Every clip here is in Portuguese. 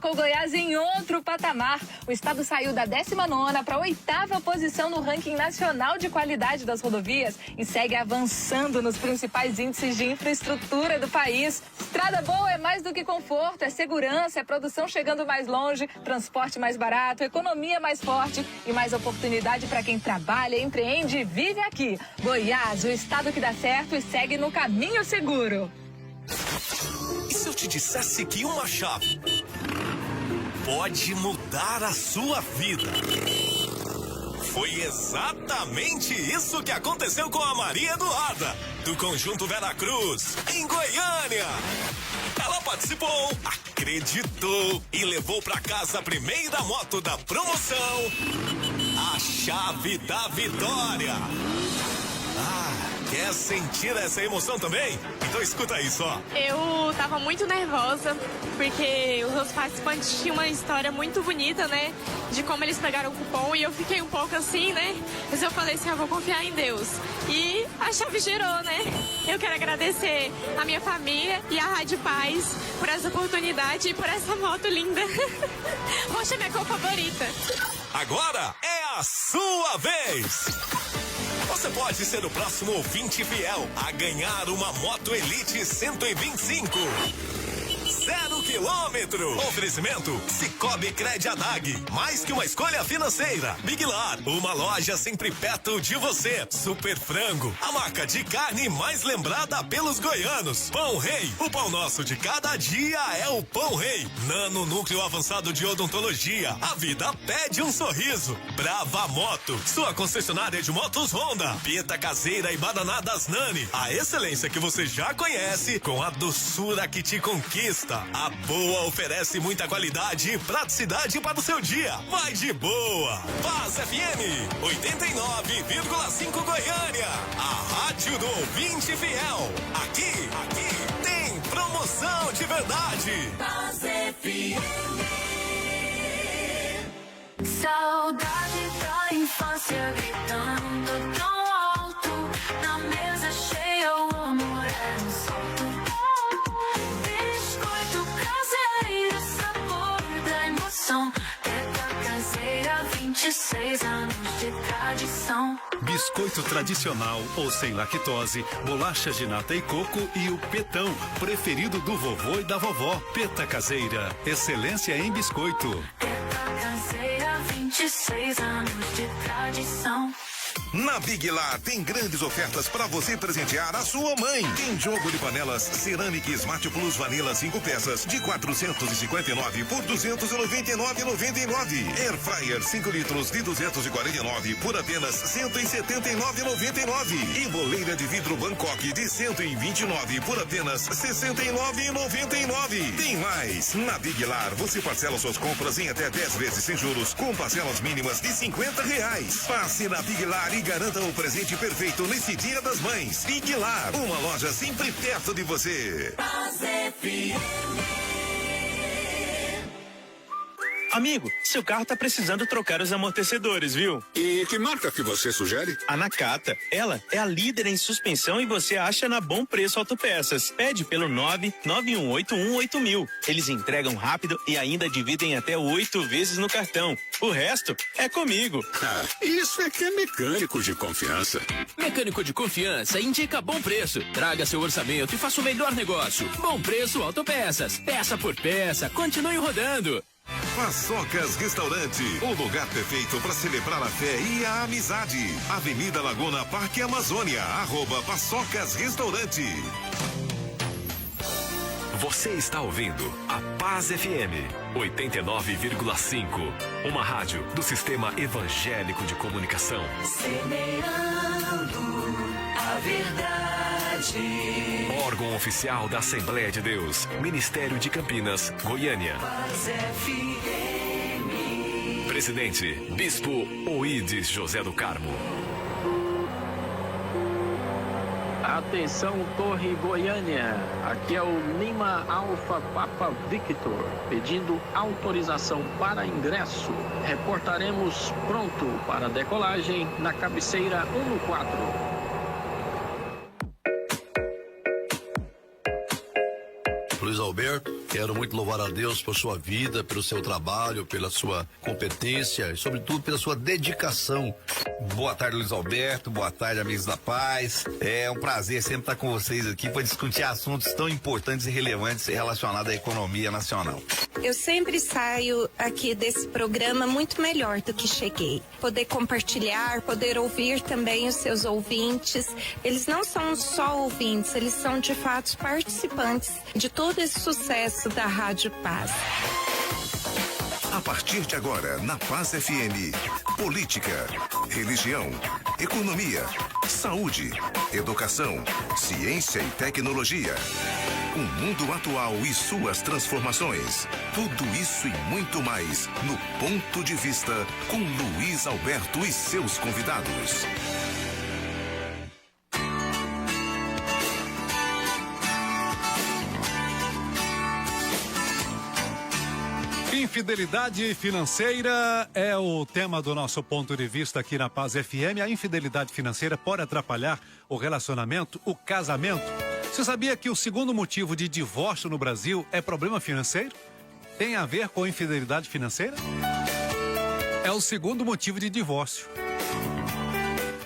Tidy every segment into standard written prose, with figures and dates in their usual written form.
colocou Goiás em outro patamar. O estado saiu da 19ª para a 8ª posição no ranking nacional de qualidade das rodovias e segue avançando nos principais índices de infraestrutura do país. Estrada boa é mais do que conforto, é segurança, é produção chegando mais longe, transporte mais barato, economia mais forte e mais oportunidade para quem trabalha, empreende e vive aqui. Goiás, o estado que dá certo e segue no caminho seguro. E se eu te dissesse que uma chave pode mudar a sua vida? Foi exatamente isso que aconteceu com a Maria Eduarda, do Conjunto Veracruz, em Goiânia. Ela participou, acreditou e levou pra casa a primeira moto da promoção, a chave da vitória. Quer sentir essa emoção também? Então escuta isso, ó. Eu tava muito nervosa, porque os outros participantes tinham uma história muito bonita, né? De como eles pegaram o cupom e eu fiquei um pouco assim, né? Mas eu falei assim, eu vou confiar em Deus. E a chave girou, né? Eu quero agradecer a minha família e a Rádio Paz por essa oportunidade e por essa moto linda. Roxa é minha cor favorita. Agora é a sua vez! Você pode ser o próximo ouvinte fiel a ganhar uma Moto Elite 125. 0 quilômetro. Oferecimento Cicobi Cred Adag. Mais que uma escolha financeira. Biglar, uma loja sempre perto de você. Super Frango, a marca de carne mais lembrada pelos goianos. Pão Rei, o pão nosso de cada dia é o Pão Rei. Nano Núcleo Avançado de Odontologia. A vida pede um sorriso. Brava Moto, sua concessionária de motos Honda. Pieta caseira e bananadas Nani. A excelência que você já conhece com a doçura que te conquista. A Boa oferece muita qualidade e praticidade para o seu dia. Vai de boa. Paz FM 89,5 Goiânia. A rádio do ouvinte fiel. Aqui tem promoção de verdade. Paz FM. Saudade da infância gritando tão alto. Na mesa cheia o amor era um salto. Biscoito caseiro, sabor da emoção. Teca caseira, 26 anos de tradição. Biscoito tradicional ou sem lactose, bolachas de nata e coco e o petão, preferido do vovô e da vovó. Peta caseira, excelência em biscoito. Teca caseira, 26 anos de tradição. Na Big Lá tem grandes ofertas para você presentear a sua mãe. Tem jogo de panelas Ceramic Smart Plus Vanilla 5 peças de 459 por 299,99. Air Fryer 5 litros de 249 por apenas 179,99. E boleira de vidro Bangkok de 129 por apenas 69,99. Tem mais. Na Big Lar você parcela suas compras em até 10 vezes sem juros com parcelas mínimas de R$50. Passe na Big Lar e garanta o presente perfeito nesse Dia das Mães. Big Lar, uma loja sempre perto de você. Paz FM. Amigo, seu carro tá precisando trocar os amortecedores, viu? E que marca que você sugere? A Nakata. Ela é a líder em suspensão e você acha na Bom Preço Autopeças. Pede pelo 991818000. Eles entregam rápido e ainda dividem até 8 vezes no cartão. O resto é comigo. Isso é que é mecânico de confiança. Mecânico de confiança indica Bom Preço. Traga seu orçamento e faça o melhor negócio. Bom Preço Autopeças. Peça por peça. Continue rodando. Paçocas Restaurante, o lugar perfeito para celebrar a fé e a amizade. Avenida Laguna, Parque Amazônia, @Paçocas Restaurante. Você está ouvindo a Paz FM 89,5, uma rádio do Sistema Evangélico de Comunicação. Semeando a verdade. Órgão oficial da Assembleia de Deus, Ministério de Campinas, Goiânia. Paz FM. Presidente, Bispo Oídes José do Carmo. Atenção, Torre Goiânia. Aqui é o Lima Alfa Papa Victor, pedindo autorização para ingresso. Reportaremos pronto para decolagem na cabeceira 1-4. Luiz Alberto, Quero muito louvar a Deus por sua vida, pelo seu trabalho, pela sua competência e, sobretudo, pela sua dedicação. Boa tarde, Luiz Alberto. Boa tarde, amigos da paz. É um prazer sempre estar com vocês aqui para discutir assuntos tão importantes e relevantes relacionados à economia nacional. Eu sempre saio aqui desse programa muito melhor do que cheguei. Poder compartilhar, poder ouvir também os seus ouvintes. Eles não são só ouvintes, eles são de fato participantes de todo esse sucesso da Rádio Paz. A partir de agora, na Paz FM, política, religião, economia, saúde, educação, ciência e tecnologia. O mundo atual e suas transformações. Tudo isso e muito mais no Ponto de Vista com Luiz Alberto e seus convidados. Infidelidade financeira é o tema do nosso Ponto de Vista aqui na Paz FM. A infidelidade financeira pode atrapalhar o relacionamento, o casamento. Você sabia que o segundo motivo de divórcio no Brasil é problema financeiro? Tem a ver com infidelidade financeira? É o segundo motivo de divórcio.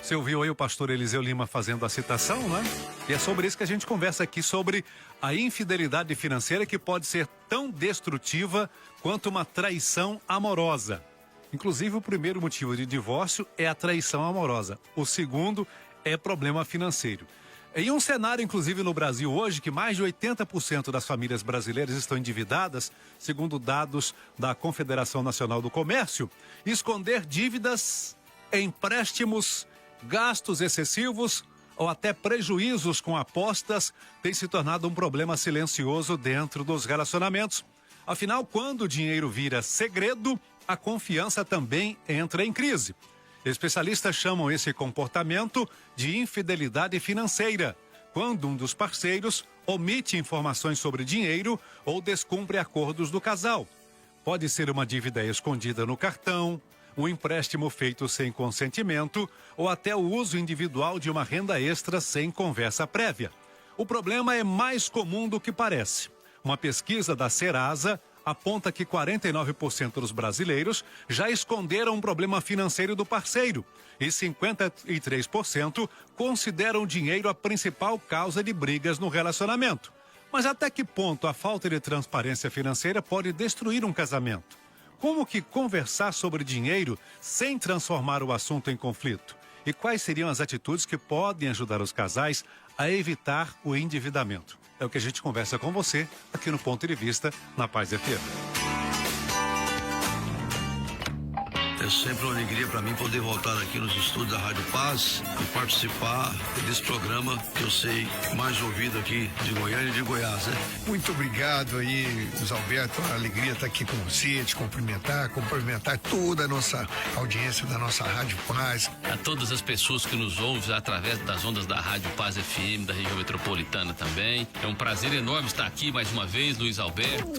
Você ouviu aí o pastor Eliseu Lima fazendo a citação, né? E é sobre isso que a gente conversa aqui, sobre a infidelidade financeira, que pode ser tão destrutiva quanto uma traição amorosa. Inclusive, o primeiro motivo de divórcio é a traição amorosa. O segundo é problema financeiro. Em um cenário, inclusive, no Brasil hoje, que mais de 80% das famílias brasileiras estão endividadas, segundo dados da Confederação Nacional do Comércio, esconder dívidas, empréstimos, gastos excessivos ou até prejuízos com apostas tem se tornado um problema silencioso dentro dos relacionamentos. Afinal, quando o dinheiro vira segredo, a confiança também entra em crise. Especialistas chamam esse comportamento de infidelidade financeira, quando um dos parceiros omite informações sobre dinheiro ou descumpre acordos do casal. Pode ser uma dívida escondida no cartão, um empréstimo feito sem consentimento ou até o uso individual de uma renda extra sem conversa prévia. O problema é mais comum do que parece. Uma pesquisa da Serasa aponta que 49% dos brasileiros já esconderam um problema financeiro do parceiro e 53% consideram o dinheiro a principal causa de brigas no relacionamento. Mas até que ponto a falta de transparência financeira pode destruir um casamento? Como que conversar sobre dinheiro sem transformar o assunto em conflito? E quais seriam as atitudes que podem ajudar os casais a evitar o endividamento? É o que a gente conversa com você aqui no Ponto de Vista, na Paz FM. É sempre uma alegria para mim poder voltar aqui nos estúdios da Rádio Paz e participar desse programa que eu sei mais ouvido aqui de Goiânia e de Goiás, né? Muito obrigado aí, Luiz Alberto, a alegria estar aqui com você, te cumprimentar toda a nossa audiência da nossa Rádio Paz. A todas as pessoas que nos ouvem através das ondas da Rádio Paz FM, da região metropolitana também. É um prazer enorme estar aqui mais uma vez, Luiz Alberto.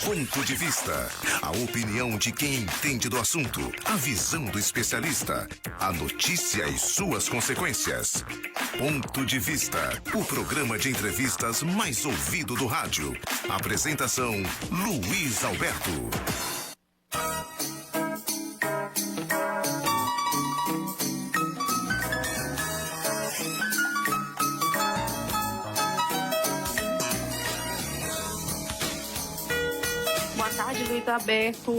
Ponto de Vista, a opinião de quem entende do assunto. A visão do especialista, a notícia e suas consequências. Ponto de Vista, o programa de entrevistas mais ouvido do rádio. Apresentação, Luiz Alberto. Boa tarde, Luiz Alberto.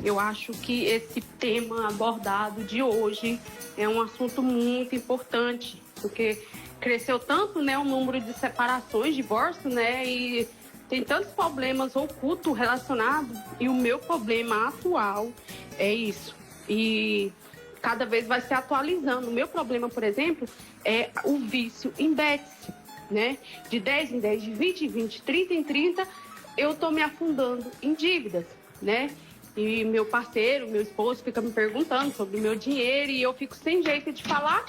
Eu acho que esse tema abordado de hoje é um assunto muito importante, porque cresceu tanto, né, o número de separações, divórcio, né, e tem tantos problemas ocultos relacionados, e o meu problema atual é isso. E cada vez vai se atualizando. O meu problema, por exemplo, é o vício em bets, né, de 10 em 10, de 20 em 20, 30 em 30, eu tô me afundando em dívidas, né? E meu parceiro, meu esposo, fica me perguntando sobre o meu dinheiro e eu fico sem jeito de falar.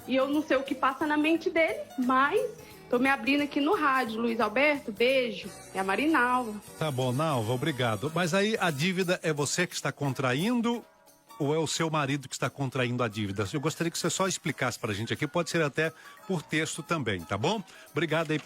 E eu não sei o que passa na mente dele, mas tô me abrindo aqui no rádio. Luiz Alberto, beijo. É a Marinalva. Tá bom, Nalva, obrigado. Mas aí a dívida é você que está contraindo ou é o seu marido que está contraindo a dívida? Eu gostaria que você só explicasse pra gente aqui, pode ser até por texto também, tá bom? Obrigado aí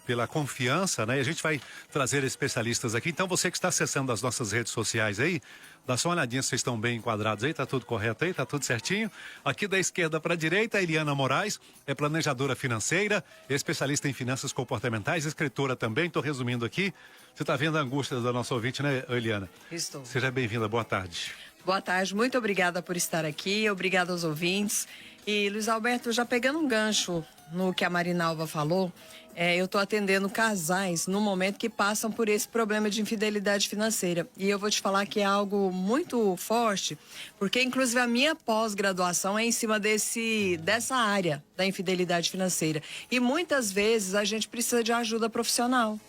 pela confiança, né? E a gente vai trazer especialistas aqui. Então, você que está acessando as nossas redes sociais aí, dá só uma olhadinha se vocês estão bem enquadrados aí, tá tudo correto aí, tá tudo certinho. Aqui da esquerda para a direita, a Eliana Moraes, é planejadora financeira, especialista em finanças comportamentais, escritora também. Estou resumindo aqui. Você está vendo a angústia da nossa ouvinte, né, Eliana? Estou. Seja bem-vinda, boa tarde. Boa tarde, muito obrigada por estar aqui, obrigada aos ouvintes. E, Luiz Alberto, já pegando um gancho no que a Marinalva falou, eu estou atendendo casais no momento que passam por esse problema de infidelidade financeira. E eu vou te falar que é algo muito forte, porque inclusive a minha pós-graduação é em cima dessa área da infidelidade financeira. E muitas vezes a gente precisa de ajuda profissional.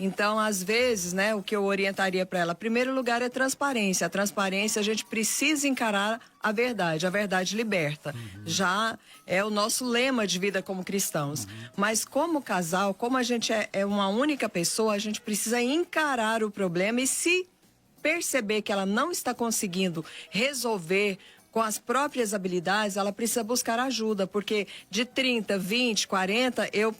Então, às vezes, né, o que eu orientaria para ela, em primeiro lugar, é transparência. A transparência, a gente precisa encarar a verdade liberta. Já é o nosso lema de vida como cristãos. Mas como casal, como a gente é uma única pessoa, a gente precisa encarar o problema e se perceber que ela não está conseguindo resolver com as próprias habilidades, ela precisa buscar ajuda, porque de 30, 20, 40, eu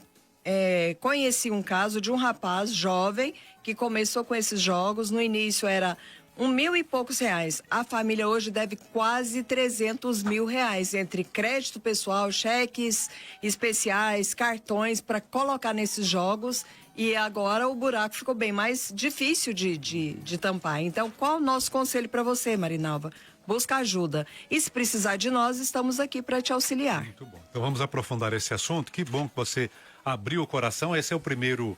conheci um caso de um rapaz jovem que começou com esses jogos. No início era R$1.000 e poucos. A família hoje deve quase R$300 mil entre crédito pessoal, cheques especiais, cartões para colocar nesses jogos. E agora o buraco ficou bem mais difícil de tampar. Então, qual o nosso conselho para você, Marinalva? Busca ajuda. E se precisar de nós, estamos aqui para te auxiliar. Muito bom. Então vamos aprofundar esse assunto. Que bom que você abriu o coração. Esse é o primeiro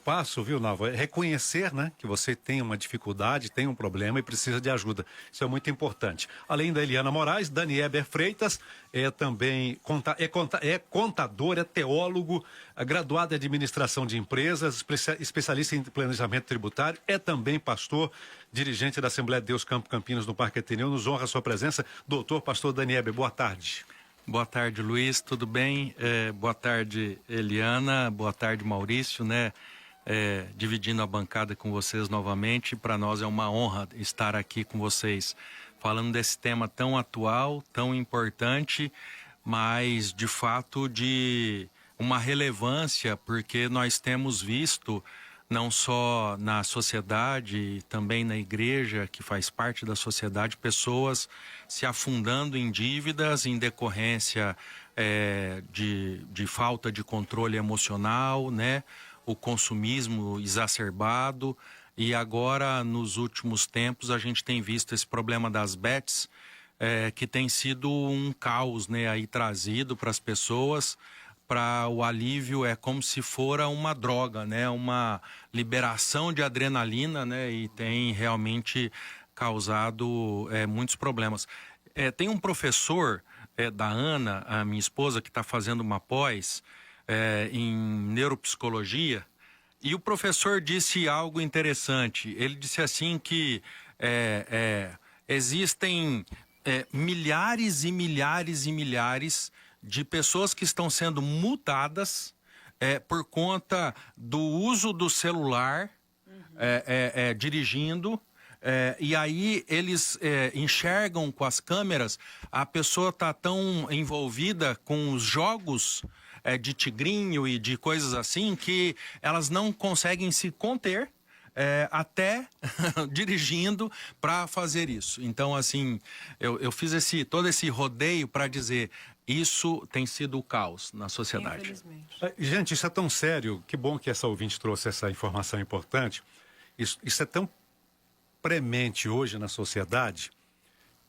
passo, viu, Nalva? É reconhecer, né, que você tem uma dificuldade, tem um problema e precisa de ajuda. Isso é muito importante. Além da Eliana Moraes, Dani Eber Freitas é também contador, é teólogo, graduado em administração de empresas, especialista em planejamento tributário, é também pastor, dirigente da Assembleia de Deus Campo Campinas no Parque Ateneu. Nos honra a sua presença. Doutor Pastor Dani Eber, boa tarde. Boa tarde, Luiz, tudo bem? Boa tarde, Eliana, boa tarde, Maurício, né? Dividindo a bancada com vocês novamente. Para nós é uma honra estar aqui com vocês, falando desse tema tão atual, tão importante, mas de fato de uma relevância, porque nós temos visto, não só na sociedade, também na igreja, que faz parte da sociedade, pessoas se afundando em dívidas em decorrência de falta de controle emocional, né? O consumismo exacerbado. E agora, nos últimos tempos, a gente tem visto esse problema das bets, que tem sido um caos, né, aí trazido para as pessoas. Para o alívio é como se fora uma droga, né? Uma liberação de adrenalina, né? E tem realmente causado muitos problemas. Tem um professor da Ana, a minha esposa, que está fazendo uma pós em neuropsicologia, e o professor disse algo interessante. Ele disse assim que existem milhares e milhares e milhares de pessoas que estão sendo multadas por conta do uso do celular dirigindo, e aí eles enxergam com as câmeras, a pessoa está tão envolvida com os jogos de tigrinho e de coisas assim, que elas não conseguem se conter até dirigindo para fazer isso. Então, assim, eu fiz todo esse rodeio para dizer, isso tem sido o caos na sociedade. Gente, isso é tão sério, que bom que essa ouvinte trouxe essa informação importante. Isso é tão premente hoje na sociedade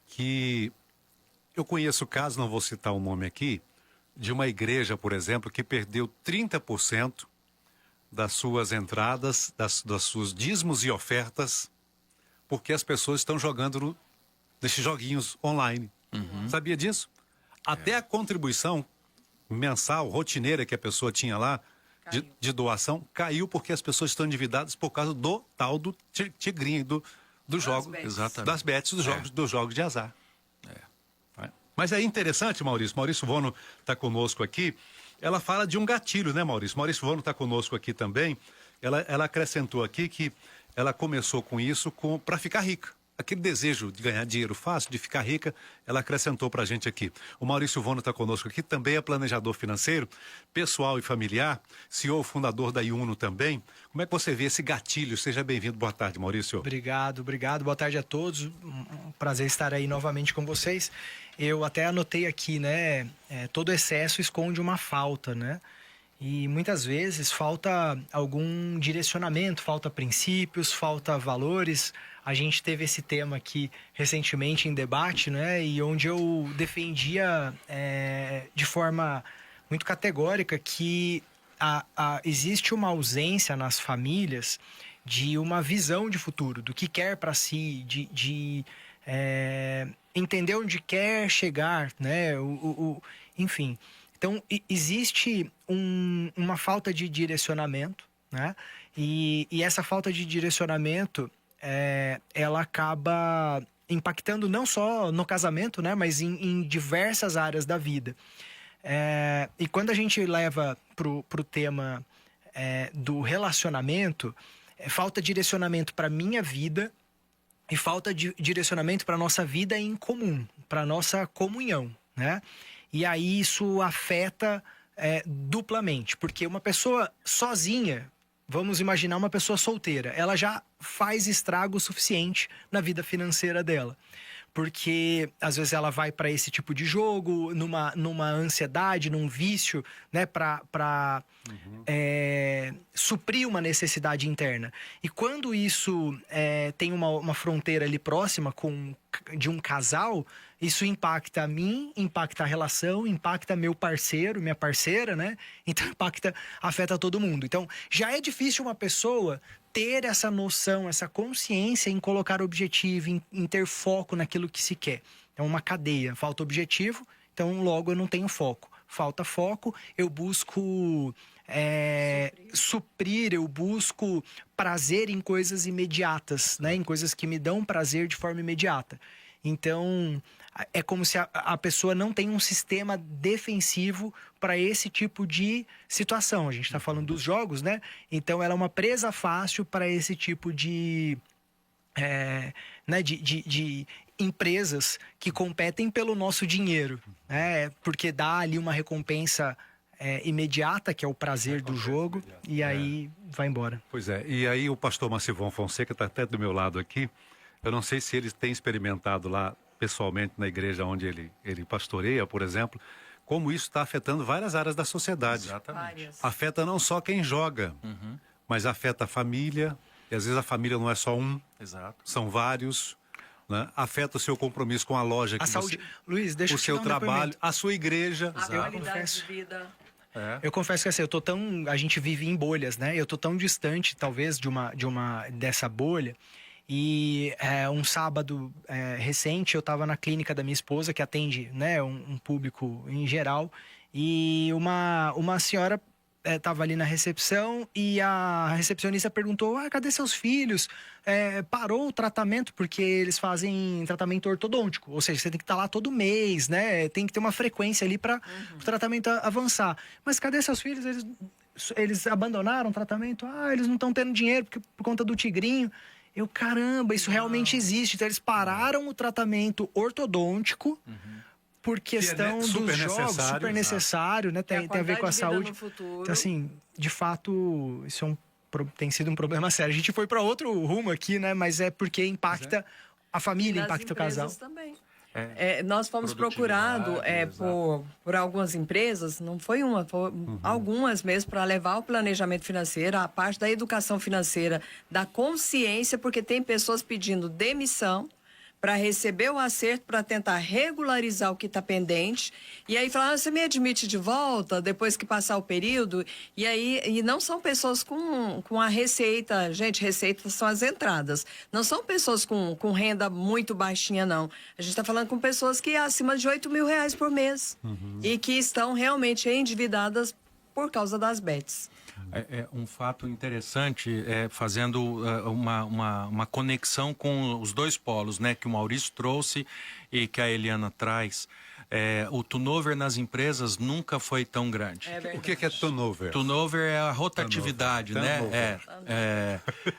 que eu conheço casos, não vou citar o nome aqui, de uma igreja, por exemplo, que perdeu 30% das suas entradas, das suas dízimos e ofertas, porque as pessoas estão jogando nesses joguinhos online. Sabia disso? Até a contribuição mensal, rotineira que a pessoa tinha lá, de doação, caiu porque as pessoas estão endividadas por causa do tal do tigrinho, do jogo, das bets, dos jogos de azar. Mas é interessante, Maurício Vono está conosco aqui. Ela fala de um gatilho, né, Maurício? Maurício Vono está conosco aqui também. Ela acrescentou aqui que ela começou com isso para ficar rica. aquele desejo de ganhar dinheiro fácil, de ficar rica, ela acrescentou para a gente aqui. O Maurício Vono está conosco aqui, também é planejador financeiro, pessoal e familiar, CEO fundador da Iuno também. Como é que você vê esse gatilho? Seja bem-vindo. Boa tarde, Maurício. Obrigado. Boa tarde a todos. Um prazer estar aí novamente com vocês. Eu até anotei aqui, né? Todo excesso esconde uma falta, né? E muitas vezes falta algum direcionamento, falta princípios, falta valores. A gente teve esse tema aqui recentemente em debate, né? E onde eu defendia de forma muito categórica que existe uma ausência nas famílias de uma visão de futuro, do que quer para si, de entender onde quer chegar, né? Enfim. Então, existe uma falta de direcionamento, né? E essa falta de direcionamento, ela acaba impactando não só no casamento, né? Mas em diversas áreas da vida. E quando a gente leva pro tema do relacionamento, falta direcionamento para minha vida e falta de direcionamento para nossa vida em comum, para nossa comunhão, né? E aí isso afeta duplamente, porque uma pessoa sozinha, vamos imaginar uma pessoa solteira, ela já faz estrago suficiente na vida financeira dela. Porque às vezes ela vai para esse tipo de jogo, numa ansiedade, num vício, né, para suprir uma necessidade interna. E quando isso tem uma fronteira ali próxima de um casal, isso impacta a mim, impacta a relação, impacta meu parceiro, minha parceira, né? Então afeta todo mundo. Então já é difícil uma pessoa ter essa noção, essa consciência em colocar objetivo, em ter foco naquilo que se quer. É uma cadeia. Falta objetivo, então logo eu não tenho foco. Falta foco, eu busco suprir, eu busco prazer em coisas imediatas, né? Em coisas que me dão prazer de forma imediata. Então, é como se a pessoa não tem um sistema defensivo para esse tipo de situação. A gente está falando dos jogos, né? Então, ela é uma presa fácil para esse tipo de empresas que competem pelo nosso dinheiro, né? Porque dá ali uma recompensa imediata, que é o prazer do jogo, e aí vai embora. Pois é, e aí o pastor Massivon Fonseca está até do meu lado aqui. Eu não sei se ele tem experimentado lá pessoalmente na igreja onde ele pastoreia, por exemplo, como isso está afetando várias áreas da sociedade. Exatamente. Afeta não só quem joga, mas afeta a família, e às vezes a família não é só um, são vários, né? Afeta o seu compromisso com a loja, A saúde. Luiz, deixa eu o te seu dar um trabalho, depoimento. a sua igreja. A qualidade de vida. Eu confesso que assim, a gente vive em bolhas, né? Eu tô tão distante, talvez, dessa bolha. E um sábado recente eu estava na clínica da minha esposa, que atende, né, um público em geral, e uma senhora estava ali na recepção e a recepcionista perguntou: cadê seus filhos? Parou o tratamento, porque eles fazem tratamento ortodôntico, ou seja, você tem que estar lá todo mês, né? Tem que ter uma frequência ali para o tratamento avançar. Mas cadê seus filhos? Eles abandonaram o tratamento? Eles não estão tendo dinheiro por conta do tigrinho. Caramba, isso realmente existe. Então, eles pararam o tratamento ortodôntico por questão dos jogos, super necessário, né? Tem a ver com a saúde. Então, assim, de fato, isso tem sido um problema sério. A gente foi para outro rumo aqui, né? Mas é porque impacta a família, impacta o casal. Também. Nós fomos procurados por algumas empresas, não foi uma, foram algumas mesmo, para levar o planejamento financeiro, a parte da educação financeira, da consciência, porque tem pessoas pedindo demissão para receber o acerto, para tentar regularizar o que está pendente. E aí falar: você me admite de volta depois que passar o período? E não são pessoas com a receita. Gente, receitas são as entradas. Não são pessoas com renda muito baixinha, não. A gente está falando com pessoas que acima de R$8.000 por mês. E que estão realmente endividadas por causa das bets. É um fato interessante, fazendo uma conexão com os dois polos, né, que o Maurício trouxe e que a Eliana traz. O turnover nas empresas nunca foi tão grande. O que é turnover? Turnover é a rotatividade, né?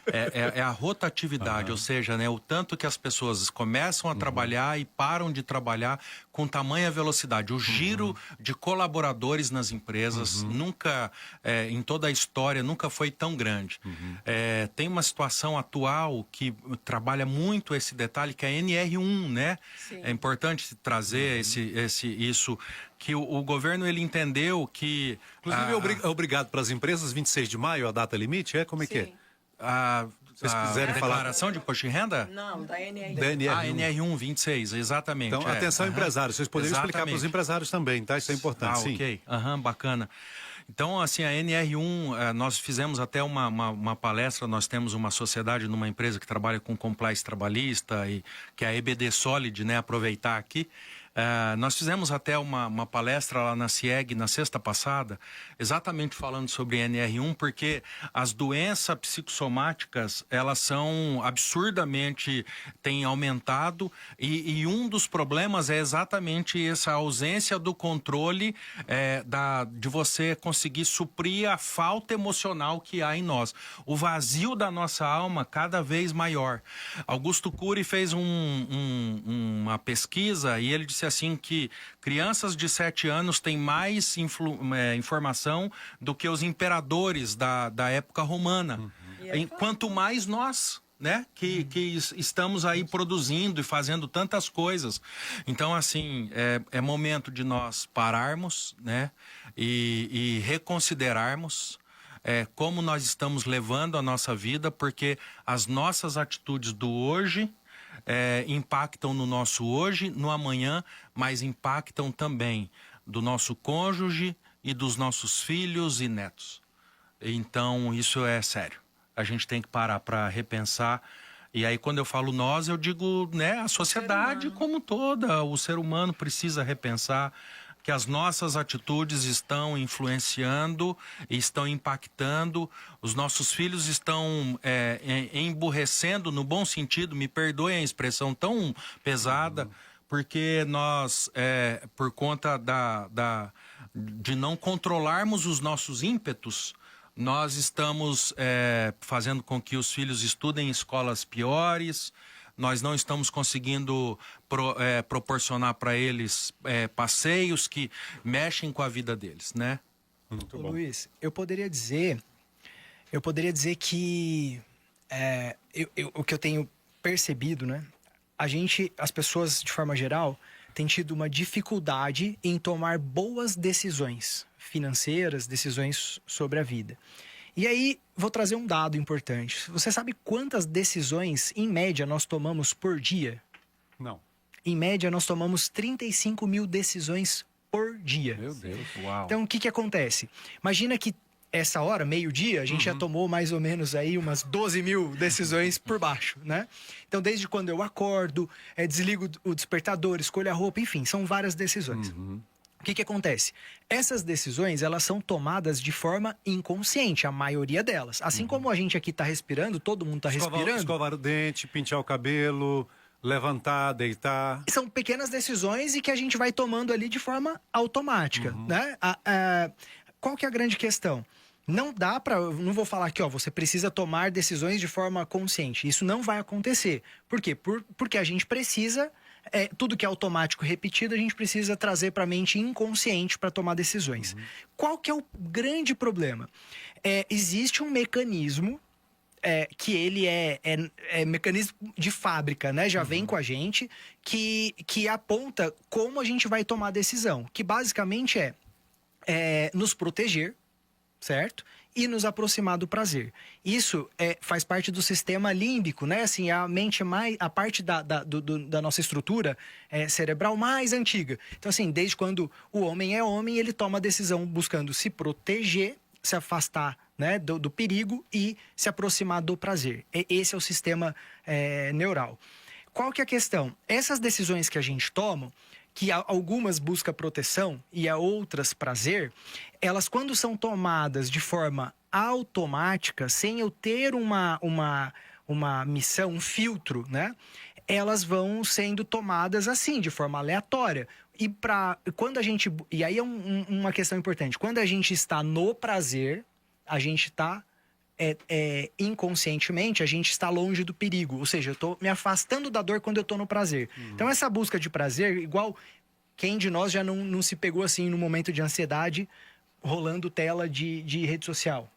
É a rotatividade, ou seja, né, o tanto que as pessoas começam a trabalhar e param de trabalhar com tamanha velocidade. O giro de colaboradores nas empresas nunca, em toda a história, nunca foi tão grande. Tem uma situação atual que trabalha muito esse detalhe, que é a NR1, né? Sim. É importante trazer isso, que o governo ele entendeu que... Inclusive, é obrigado para as empresas, 26 de maio, a data limite, como é que é? Se vocês quiserem falar... declaração de imposto de renda? Não, da NR1. NR1, 26, exatamente. Então, atenção, empresários, vocês poderiam explicar para os empresários também, tá? Isso é importante, sim. Ok, bacana. Então, assim, a NR1, nós fizemos até uma palestra, nós temos uma sociedade numa empresa que trabalha com compliance trabalhista, que é a EBD Solid, né? Aproveitar aqui. Nós fizemos até uma palestra lá na CIEG na sexta passada, exatamente falando sobre NR1, porque as doenças psicossomáticas, elas são absurdamente, têm aumentado, e um dos problemas é exatamente essa ausência do controle de você conseguir suprir a falta emocional que há em nós. O vazio da nossa alma cada vez maior. Augusto Cury fez uma pesquisa e ele disse assim que crianças de 7 anos têm mais informação do que os imperadores da época romana. Quanto mais nós, né, que estamos aí produzindo e fazendo tantas coisas. Então, assim, é momento de nós pararmos, né, e reconsiderarmos como nós estamos levando a nossa vida, porque as nossas atitudes do hoje impactam no nosso hoje, no amanhã, mas impactam também do nosso cônjuge e dos nossos filhos e netos. Então, isso é sério. A gente tem que parar para repensar. E aí, quando eu falo nós, eu digo, né, a sociedade como toda. O ser humano precisa repensar que as nossas atitudes estão influenciando e estão impactando, os nossos filhos estão emburrecendo, no bom sentido, me perdoem a expressão tão pesada, porque nós, por conta de não controlarmos os nossos ímpetos, nós estamos fazendo com que os filhos estudem em escolas piores. Nós não estamos conseguindo proporcionar para eles passeios que mexem com a vida deles, né? Muito bom. Luiz, eu poderia dizer que o que eu tenho percebido, né? As pessoas, de forma geral, têm tido uma dificuldade em tomar boas decisões financeiras, decisões sobre a vida. E aí, vou trazer um dado importante. Você sabe quantas decisões, em média, nós tomamos por dia? Não. Em média, nós tomamos 35 mil decisões por dia. Meu Deus, uau. Então, o que acontece? Imagina que essa hora, meio-dia, a gente já tomou mais ou menos aí umas 12 mil decisões por baixo, né? Então, desde quando eu acordo, desligo o despertador, escolho a roupa, enfim, são várias decisões. O que acontece? Essas decisões, elas são tomadas de forma inconsciente, a maioria delas. Assim como a gente aqui está respirando, todo mundo está respirando. Escovar o dente, pentear o cabelo, levantar, deitar. São pequenas decisões e que a gente vai tomando ali de forma automática, né? Qual que é a grande questão? Não dá para... Não vou falar aqui, você precisa tomar decisões de forma consciente. Isso não vai acontecer. Por quê? Porque a gente precisa... tudo que é automático repetido, a gente precisa trazer para a mente inconsciente para tomar decisões. Qual que é o grande problema? Existe um mecanismo que ele é mecanismo de fábrica, né? Já vem com a gente, que aponta como a gente vai tomar a decisão. Que basicamente é nos proteger, certo? E nos aproximar do prazer. Isso faz parte do sistema límbico, né? Assim, a mente a parte da nossa estrutura cerebral mais antiga. Então, assim, desde quando o homem é homem, ele toma a decisão buscando se proteger, se afastar, né, do perigo e se aproximar do prazer. Esse é o sistema neural. Qual que é a questão? Essas decisões que a gente toma, que algumas buscam proteção e a outras prazer, elas quando são tomadas de forma automática, sem eu ter uma missão, um filtro, né? Elas vão sendo tomadas assim, de forma aleatória. E aí é uma questão importante. Quando a gente está no prazer, a gente está inconscientemente, a gente está longe do perigo. Ou seja, eu estou me afastando da dor quando eu estou no prazer. Então, essa busca de prazer, igual quem de nós já não se pegou assim no momento de ansiedade, rolando tela de rede social.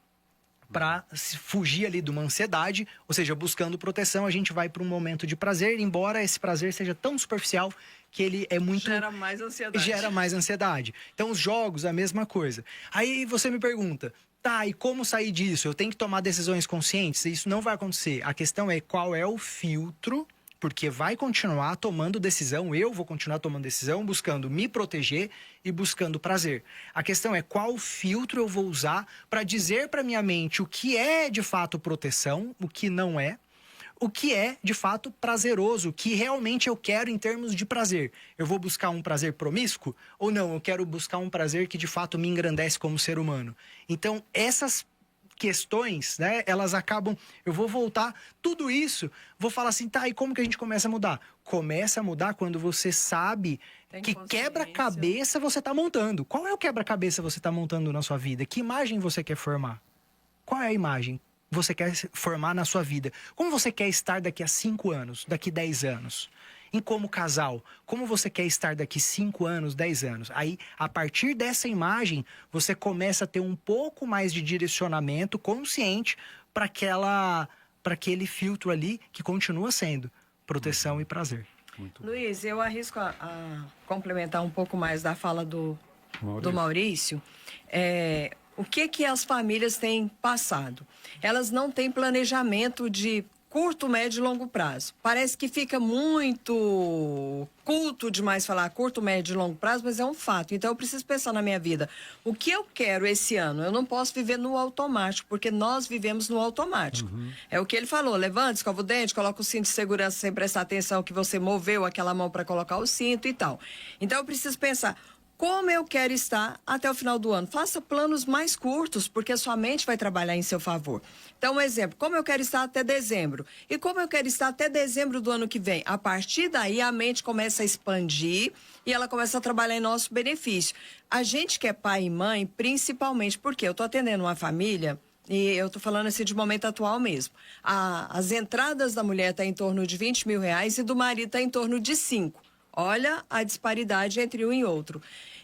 Para fugir ali de uma ansiedade, ou seja, buscando proteção, a gente vai para um momento de prazer, embora esse prazer seja tão superficial que ele é muito... Gera mais ansiedade. Gera mais ansiedade. Então, os jogos, a mesma coisa. Aí você me pergunta, tá, e como sair disso? Eu tenho que tomar decisões conscientes? Isso não vai acontecer. A questão é qual é o filtro, porque vai continuar tomando decisão, eu vou continuar tomando decisão, buscando me proteger e buscando prazer. A questão é qual filtro eu vou usar para dizer para minha mente o que é de fato proteção, o que não é, o que é de fato prazeroso, o que realmente eu quero em termos de prazer. Eu vou buscar um prazer promíscuo ou não? Eu quero buscar um prazer que de fato me engrandece como ser humano. Então, essas questões, né, elas acabam, eu vou voltar, tudo isso, vou falar assim, tá, e como que a gente começa a mudar? Começa a mudar quando você sabe que quebra-cabeça você tá montando. Qual é o quebra-cabeça que você tá montando na sua vida? Que imagem você quer formar? Qual é a imagem que você quer formar na sua vida? Como você quer estar daqui a 5 anos, daqui 10 anos? E como casal, como você quer estar daqui 5 anos, 10 anos? Aí, a partir dessa imagem, você começa a ter um pouco mais de direcionamento consciente para aquele filtro ali que continua sendo proteção e prazer. Luiz, eu arrisco a complementar um pouco mais da fala do Maurício. O que as famílias têm passado? Elas não têm planejamento de curto, médio e longo prazo. Parece que fica muito culto demais falar curto, médio e longo prazo, mas é um fato. Então, eu preciso pensar na minha vida. O que eu quero esse ano? Eu não posso viver no automático, porque nós vivemos no automático. É o que ele falou. Levanta, escova o dente, coloca o cinto de segurança sem prestar atenção que você moveu aquela mão para colocar o cinto e tal. Então, eu preciso pensar como eu quero estar até o final do ano. Faça planos mais curtos, porque a sua mente vai trabalhar em seu favor. Então, um exemplo, como eu quero estar até dezembro? E como eu quero estar até dezembro do ano que vem? A partir daí, a mente começa a expandir e ela começa a trabalhar em nosso benefício. A gente que é pai e mãe, principalmente, porque eu estou atendendo uma família, e eu estou falando assim de momento atual mesmo. As entradas da mulher estão em torno de R$20 mil e do marido está em torno de 5. Olha a disparidade entre um e outro.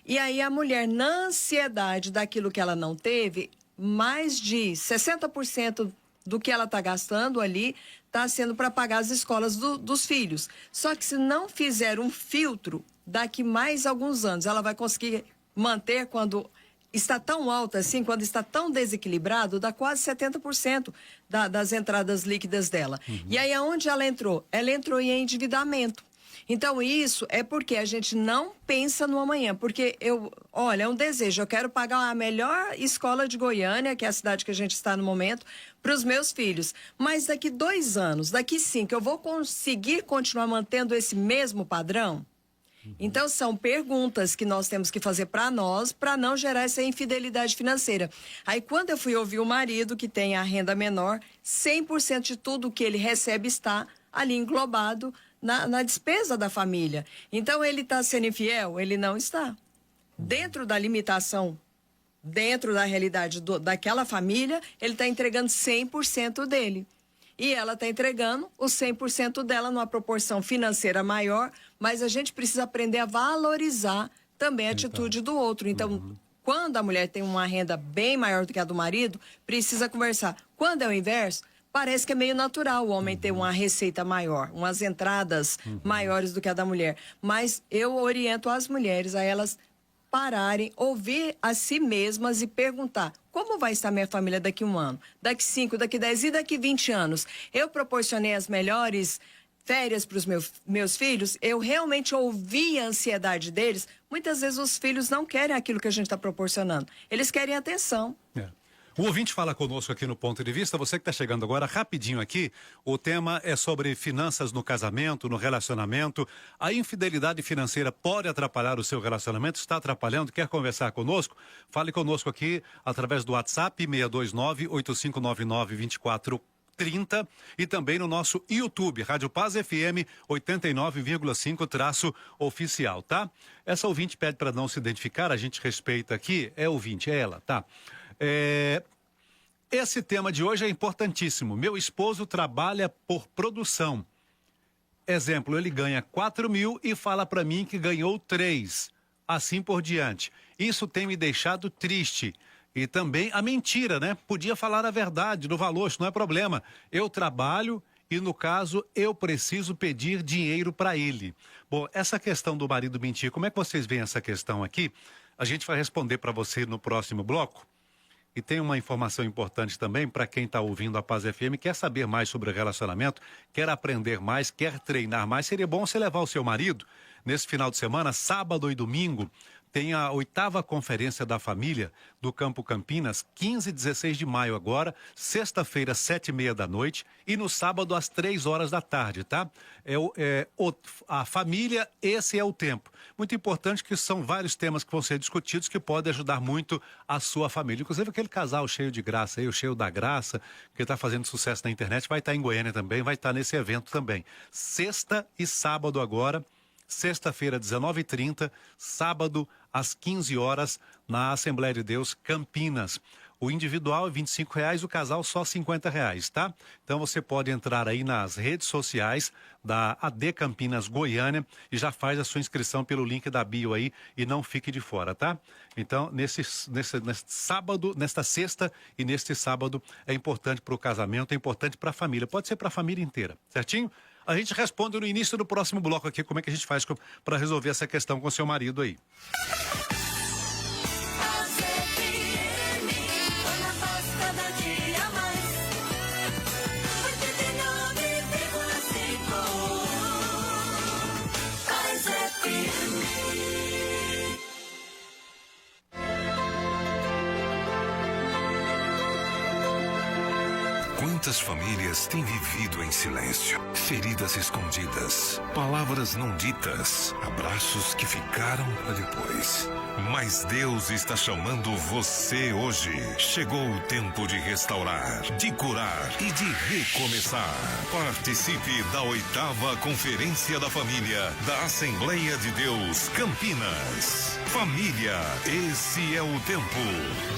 E aí a mulher, na ansiedade daquilo que ela não teve, mais de 60% do que ela está gastando ali está sendo para pagar as escolas dos filhos. Só que se não fizer um filtro, daqui mais alguns anos, ela vai conseguir manter quando está tão alta assim, quando está tão desequilibrado, dá quase 70% das entradas líquidas dela. E aí aonde ela entrou? Ela entrou em endividamento. Então, isso é porque a gente não pensa no amanhã. Porque, olha, é um desejo. Eu quero pagar a melhor escola de Goiânia, que é a cidade que a gente está no momento, para os meus filhos. Mas daqui 2 anos, daqui 5, eu vou conseguir continuar mantendo esse mesmo padrão? Então, são perguntas que nós temos que fazer para nós, para não gerar essa infidelidade financeira. Aí, quando eu fui ouvir o marido, que tem a renda menor, 100% de tudo que ele recebe está ali englobado na despesa da família. Então, ele está sendo infiel? Ele não está. Dentro da limitação, dentro da realidade daquela família, ele está entregando 100% dele. E ela está entregando os 100% dela numa proporção financeira maior, mas a gente precisa aprender a valorizar também a atitude do outro. Então, quando a mulher tem uma renda bem maior do que a do marido, precisa conversar. Quando é o inverso, parece que é meio natural o homem ter uma receita maior, umas entradas maiores do que a da mulher. Mas eu oriento as mulheres a elas pararem, ouvir a si mesmas e perguntar: como vai estar minha família daqui 1 ano, daqui 5, daqui 10 e daqui 20 anos? Eu proporcionei as melhores férias para os meus filhos? Eu realmente ouvi a ansiedade deles? Muitas vezes os filhos não querem aquilo que a gente está proporcionando. Eles querem atenção. O ouvinte fala conosco aqui no Ponto de Vista, você que está chegando agora rapidinho aqui, o tema é sobre finanças no casamento, no relacionamento. A infidelidade financeira pode atrapalhar o seu relacionamento? Está atrapalhando? Quer conversar conosco? Fale conosco aqui através do WhatsApp 629-8599-2430 e também no nosso YouTube, Rádio Paz FM 89,5-oficial, tá? Essa ouvinte pede para não se identificar, a gente respeita aqui, é ouvinte, é ela, tá? Esse tema de hoje é importantíssimo. Meu esposo trabalha por produção. Exemplo, ele ganha 4.000 e fala para mim que ganhou 3. Assim por diante. Isso tem me deixado triste. E também a mentira, né? Podia falar a verdade no valor, isso não é problema. Eu trabalho e, no caso, eu preciso pedir dinheiro para ele. Bom, essa questão do marido mentir, como é que vocês veem essa questão aqui? A gente vai responder para você no próximo bloco. E tem uma informação importante também para quem está ouvindo a Paz FM, quer saber mais sobre relacionamento, quer aprender mais, quer treinar mais. Seria bom você levar o seu marido nesse final de semana, sábado e domingo. Tem a 8ª Conferência da Família do Campo Campinas, 15 e 16 de maio agora, sexta-feira, 7h30 da noite e no sábado às 3 horas da tarde, tá? A família, esse é o tempo. Muito importante que são vários temas que vão ser discutidos que podem ajudar muito a sua família. Inclusive aquele casal cheio de graça aí, o cheio da graça, que está fazendo sucesso na internet, vai estar em Goiânia também, vai estar nesse evento também. Sexta e sábado agora. Sexta-feira, 19h30, sábado, às 15 horas, na Assembleia de Deus, Campinas. O individual é R$25, o casal só R$50, tá? Então você pode entrar aí nas redes sociais da AD Campinas Goiânia e já faz a sua inscrição pelo link da bio aí e não fique de fora, tá? Então, neste sábado, nesta sexta e neste sábado é importante para o casamento, é importante para a família, pode ser para a família inteira, certinho? A gente responde no início do próximo bloco aqui como é que a gente faz para resolver essa questão com seu marido aí. Quantas famílias têm vivido em silêncio? Feridas escondidas, palavras não ditas, abraços que ficaram para depois. Mas Deus está chamando você hoje. Chegou o tempo de restaurar, de curar e de recomeçar. Participe da 8ª Conferência da Família da Assembleia de Deus Campinas. Família, esse é o tempo.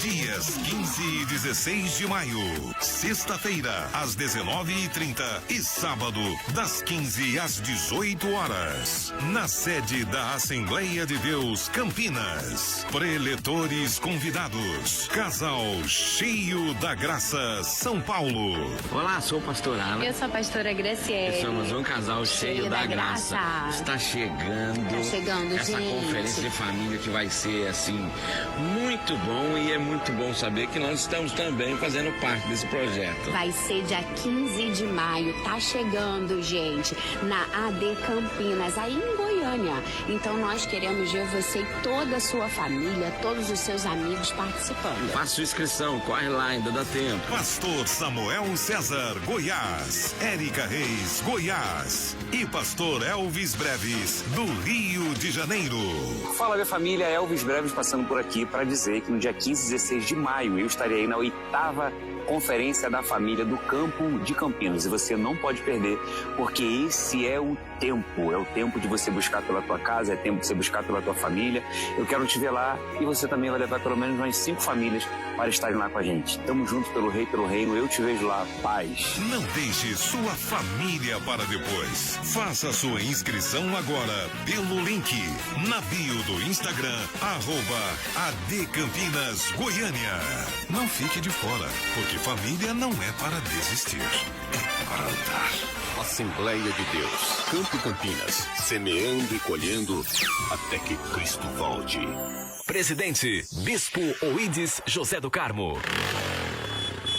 Dias 15 e 16 de maio. Sexta-feira, às 19h30 e sábado, das 15 às 18 horas. Na sede da Assembleia de Deus Campinas. Preletores convidados. Casal Cheio da Graça, São Paulo. Olá, sou o pastor Alan. Eu sou a pastora Graciele. Somos um casal cheio da graça. Está chegando. Essa conferência de família que vai ser, assim, muito bom. E é muito bom saber que nós estamos também fazendo parte desse projeto. Vai ser dia 15 de maio. Tá chegando, gente, na AD Campinas, aí em Goiânia. Então nós queremos ver você e toda a sua família, todos os seus amigos participando. Faça sua inscrição, corre lá, ainda dá tempo. Pastor Samuel César, Goiás. Érica Reis, Goiás. E Pastor Elvis Breves, do Rio de Janeiro. Fala, minha família, Elvis Breves passando por aqui para dizer que no dia 15 e 16 de maio eu estarei aí na 8ª Conferência da Família do Campo de Campinas. E você não pode perder, porque esse é o tempo. É o tempo de você buscar pela tua casa, é o tempo de você buscar pela tua família. Eu quero te ver lá e você também vai levar pelo menos umas 5 famílias para estarem lá com a gente. Tamo juntos pelo Rei, pelo Reino. Eu te vejo lá. Paz. Não deixe sua família para depois. Faça sua inscrição agora pelo link na bio do Instagram, @AD Campinas Goiânia. Não fique de fora, porque família não é para desistir, é para lutar. Assembleia de Deus, Campo Campinas, semeando e colhendo até que Cristo volte. Presidente, Bispo Oídes José do Carmo.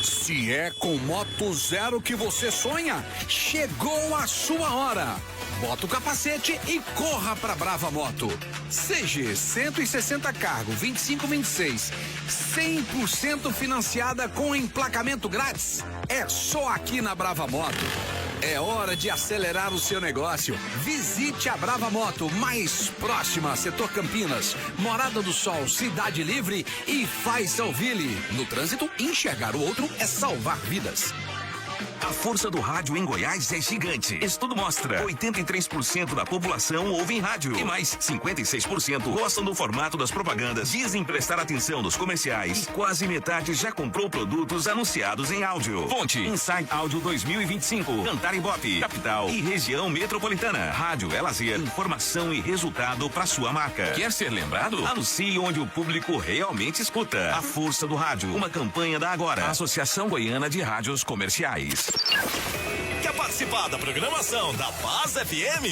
Se é com Moto Zero que você sonha, chegou a sua hora. Bota o capacete e corra pra Brava Moto. CG 160 cargo 2526, 100% financiada com emplacamento grátis. É só aqui na Brava Moto. É hora de acelerar o seu negócio. Visite a Brava Moto mais próxima, setor Campinas, Morada do Sol, Cidade Livre e Faisalville. No trânsito, enxergar o outro é salvar vidas. A força do rádio em Goiás é gigante. Estudo mostra: 83% da população ouve em rádio. E mais, 56% gostam do formato das propagandas, dizem prestar atenção nos comerciais. E quase metade já comprou produtos anunciados em áudio. Fonte: Insight Áudio 2025. Cantar Ibope, capital e região metropolitana. Rádio é lazer, informação e resultado para sua marca. Quer ser lembrado? Anuncie onde o público realmente escuta. A força do rádio. Uma campanha da Agora, Associação Goiana de Rádios Comerciais. Quer participar da programação da Paz FM?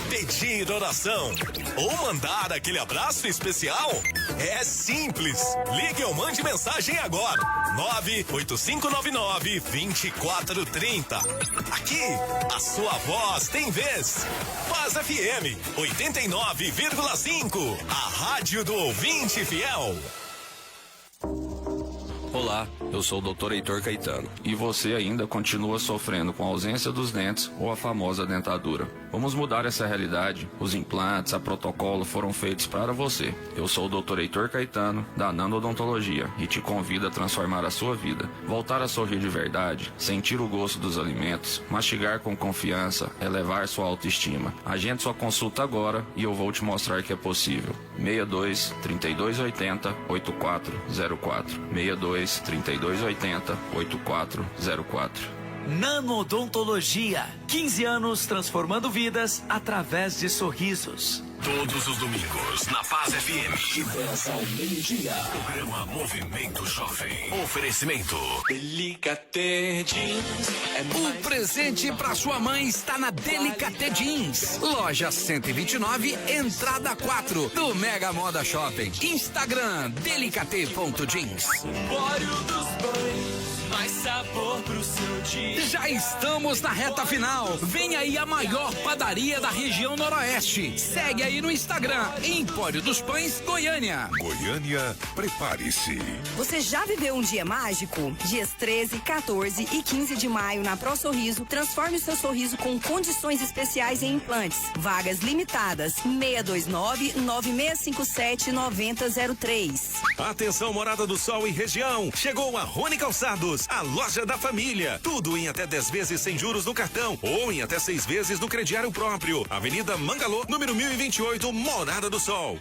Pedir oração ou mandar aquele abraço especial? É simples. Ligue ou mande mensagem agora. 98599-2430. Aqui, a sua voz tem vez. Paz FM 89,5. A rádio do ouvinte fiel. Olá, eu sou o Dr. Heitor Caetano. E você ainda continua sofrendo com a ausência dos dentes ou a famosa dentadura. Vamos mudar essa realidade. Os implantes a protocolo foram feitos para você. Eu sou o Dr. Heitor Caetano, da Nano Odontologia, e te convido a transformar a sua vida. Voltar a sorrir de verdade, sentir o gosto dos alimentos, mastigar com confiança, elevar sua autoestima. Agende sua consulta agora e eu vou te mostrar que é possível. 62 3280 8404. 62 3280 8404. Nano-odontologia, 15 anos transformando vidas através de sorrisos. Todos os domingos, na Paz FM. De 10 ao meio-dia. Programa Movimento Jovem. Oferecimento. Delicate Jeans. O presente pra sua mãe está na Delicate Jeans. Loja 129, entrada 4, do Mega Moda Shopping. Instagram, delicate.jeans. Empório dos Pães, mais sabor pro seu dia. Já estamos na reta final. Vem aí a maior padaria da região Noroeste. Segue aí no Instagram, Empório dos Pães, Goiânia. Goiânia, prepare-se. Você já viveu um dia mágico? Dias 13, 14 e 15 de maio na Pro Sorriso, transforme o seu sorriso com condições especiais em implantes. Vagas limitadas, 629-9657-9003. Atenção, Morada do Sol e região. Chegou a Rony Calçados, a loja da família. Tudo em até 10 vezes sem juros no cartão ou em até 6 vezes no crediário próprio. Avenida Mangalô, número 1028, Morada do Sol.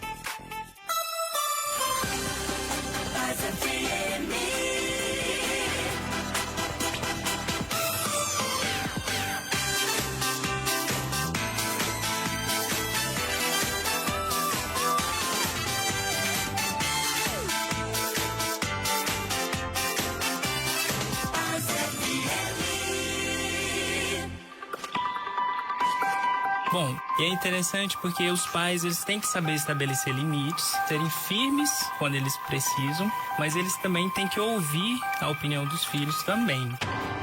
Bom, e é interessante porque os pais, eles têm que saber estabelecer limites, serem firmes quando eles precisam, mas eles também têm que ouvir a opinião dos filhos também.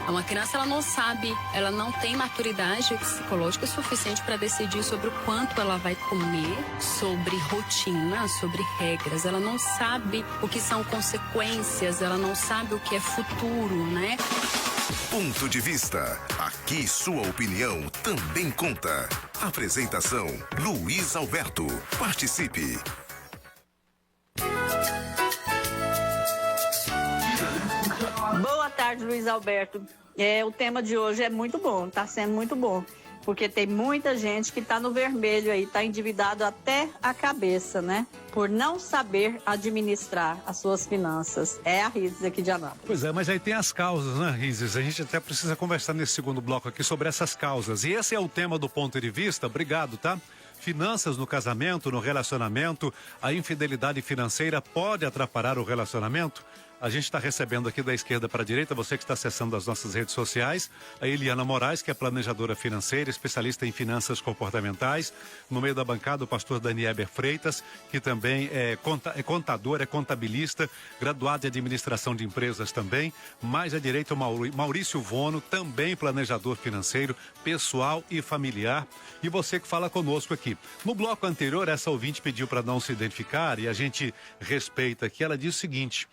Uma criança, ela não sabe, ela não tem maturidade psicológica suficiente para decidir sobre o quanto ela vai comer, sobre rotina, sobre regras. Ela não sabe o que são consequências, ela não sabe o que é futuro, né? Ponto de vista. Aqui sua opinião também conta. Apresentação: Luiz Alberto. Participe. Boa tarde, Luiz Alberto. O tema de hoje é muito bom, está sendo muito bom. Porque tem muita gente que está no vermelho aí, está endividado até a cabeça, né? Por não saber administrar as suas finanças. É a Rizes aqui de Anápolis. Pois é, mas aí tem as causas, né, Rizes? A gente até precisa conversar nesse segundo bloco aqui sobre essas causas. E esse é o tema do Ponto de Vista. Obrigado, tá? Finanças no casamento, no relacionamento. A infidelidade financeira pode atrapalhar o relacionamento? A gente está recebendo aqui da esquerda para a direita, você que está acessando as nossas redes sociais, a Eliana Moraes, que é planejadora financeira, especialista em finanças comportamentais. No meio da bancada, o pastor Danieber Freitas, que também é contador, é contabilista, graduado em administração de empresas também. Mais à direita, o Maurício Vono, também planejador financeiro, pessoal e familiar. E você que fala conosco aqui. No bloco anterior, essa ouvinte pediu para não se identificar e a gente respeita aqui. Ela diz o seguinte...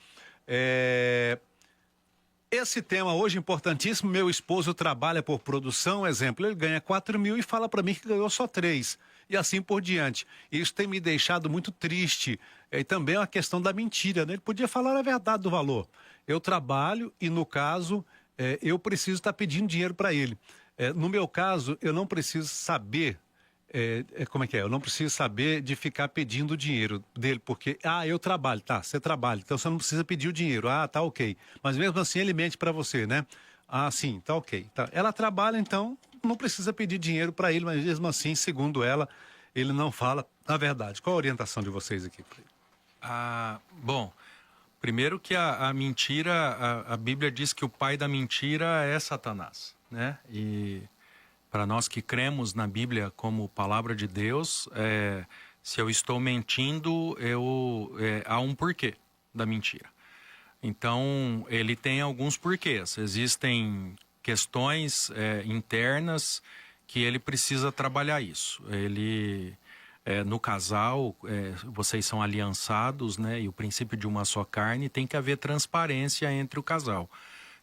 Esse tema hoje importantíssimo, meu esposo trabalha por produção, exemplo, ele ganha 4 mil e fala para mim que ganhou só 3, e assim por diante. Isso tem me deixado muito triste. E também é uma questão da mentira, né? Ele podia falar a verdade do valor. Eu trabalho e, no caso, eu preciso estar pedindo dinheiro para ele. No meu caso, eu não preciso saber... como é que é? Eu não preciso saber de ficar pedindo o dinheiro dele, porque, eu trabalho, tá, você trabalha, então você não precisa pedir o dinheiro, tá ok. Mas mesmo assim ele mente para você, né? Sim, tá ok. Tá. Ela trabalha, então não precisa pedir dinheiro para ele, mas mesmo assim, segundo ela, ele não fala a verdade. Qual a orientação de vocês aqui? Bom, primeiro que a mentira, a Bíblia diz que o pai da mentira é Satanás, né? E... para nós que cremos na Bíblia como palavra de Deus, se eu estou mentindo, há um porquê da mentira. Então, ele tem alguns porquês. Existem questões internas que ele precisa trabalhar isso. Ele, no casal, vocês são aliançados, né? E o princípio de uma só carne, tem que haver transparência entre o casal.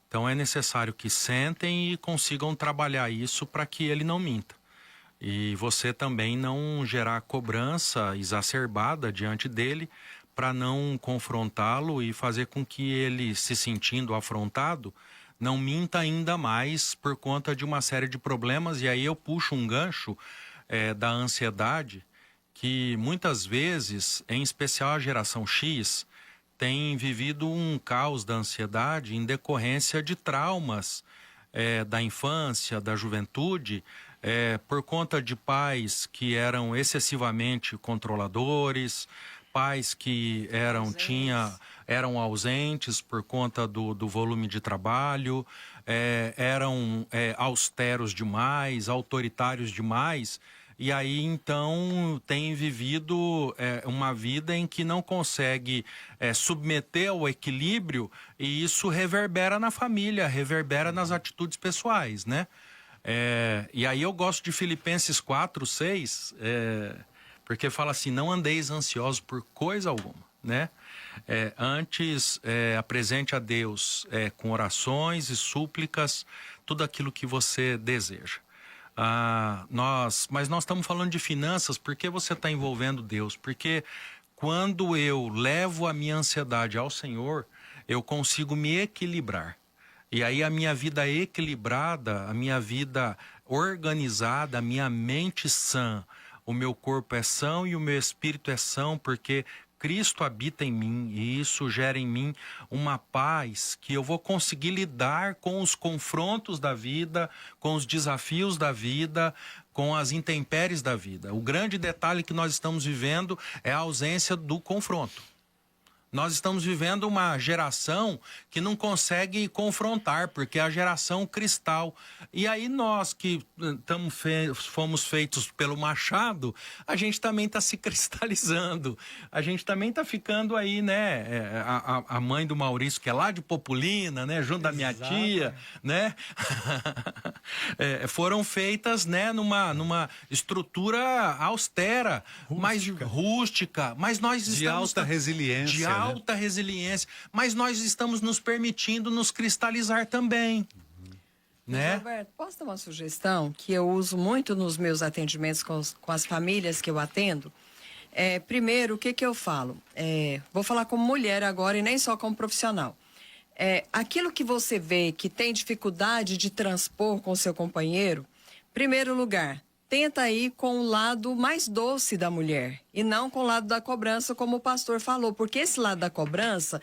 Então é necessário que sentem e consigam trabalhar isso para que ele não minta. E você também não gerar cobrança exacerbada diante dele para não confrontá-lo e fazer com que ele, se sentindo afrontado, não minta ainda mais por conta de uma série de problemas. E aí eu puxo um gancho da ansiedade, que muitas vezes, em especial a geração X, tem vivido um caos da ansiedade em decorrência de traumas da infância, da juventude, por conta de pais que eram excessivamente controladores, pais que eram ausentes por conta do volume de trabalho, eram austeros demais, autoritários demais. E aí, então, tem vivido uma vida em que não consegue submeter ao equilíbrio, e isso reverbera na família, reverbera nas atitudes pessoais, né? E aí eu gosto de Filipenses 4:6, porque fala assim, não andeis ansiosos por coisa alguma, né? Antes, apresente a Deus com orações e súplicas tudo aquilo que você deseja. Mas nós estamos falando de finanças, porque você está envolvendo Deus? Porque quando eu levo a minha ansiedade ao Senhor, eu consigo me equilibrar. E aí a minha vida equilibrada, a minha vida organizada, a minha mente sã, o meu corpo é são e o meu espírito é são, porque Cristo habita em mim, e isso gera em mim uma paz que eu vou conseguir lidar com os confrontos da vida, com os desafios da vida, com as intempéries da vida. O grande detalhe que nós estamos vivendo é a ausência do confronto. Nós estamos vivendo uma geração que não consegue confrontar, porque é a geração cristal. E aí nós que fomos feitos pelo Machado, a gente também está se cristalizando. A gente também está ficando aí, né? A mãe do Maurício, que é lá de Populina, né? Junto da minha tia, né? Foram feitas, né? Numa estrutura austera, mais rústica. Mas nós estamos... De alta resiliência. Alta resiliência, mas nós estamos nos permitindo nos cristalizar também, né? Roberto, posso dar uma sugestão que eu uso muito nos meus atendimentos com as famílias que eu atendo? Primeiro, o que eu falo? Vou falar como mulher agora e nem só como profissional. Aquilo que você vê que tem dificuldade de transpor com o seu companheiro, primeiro lugar, tenta ir com o lado mais doce da mulher e não com o lado da cobrança, como o pastor falou, porque esse lado da cobrança,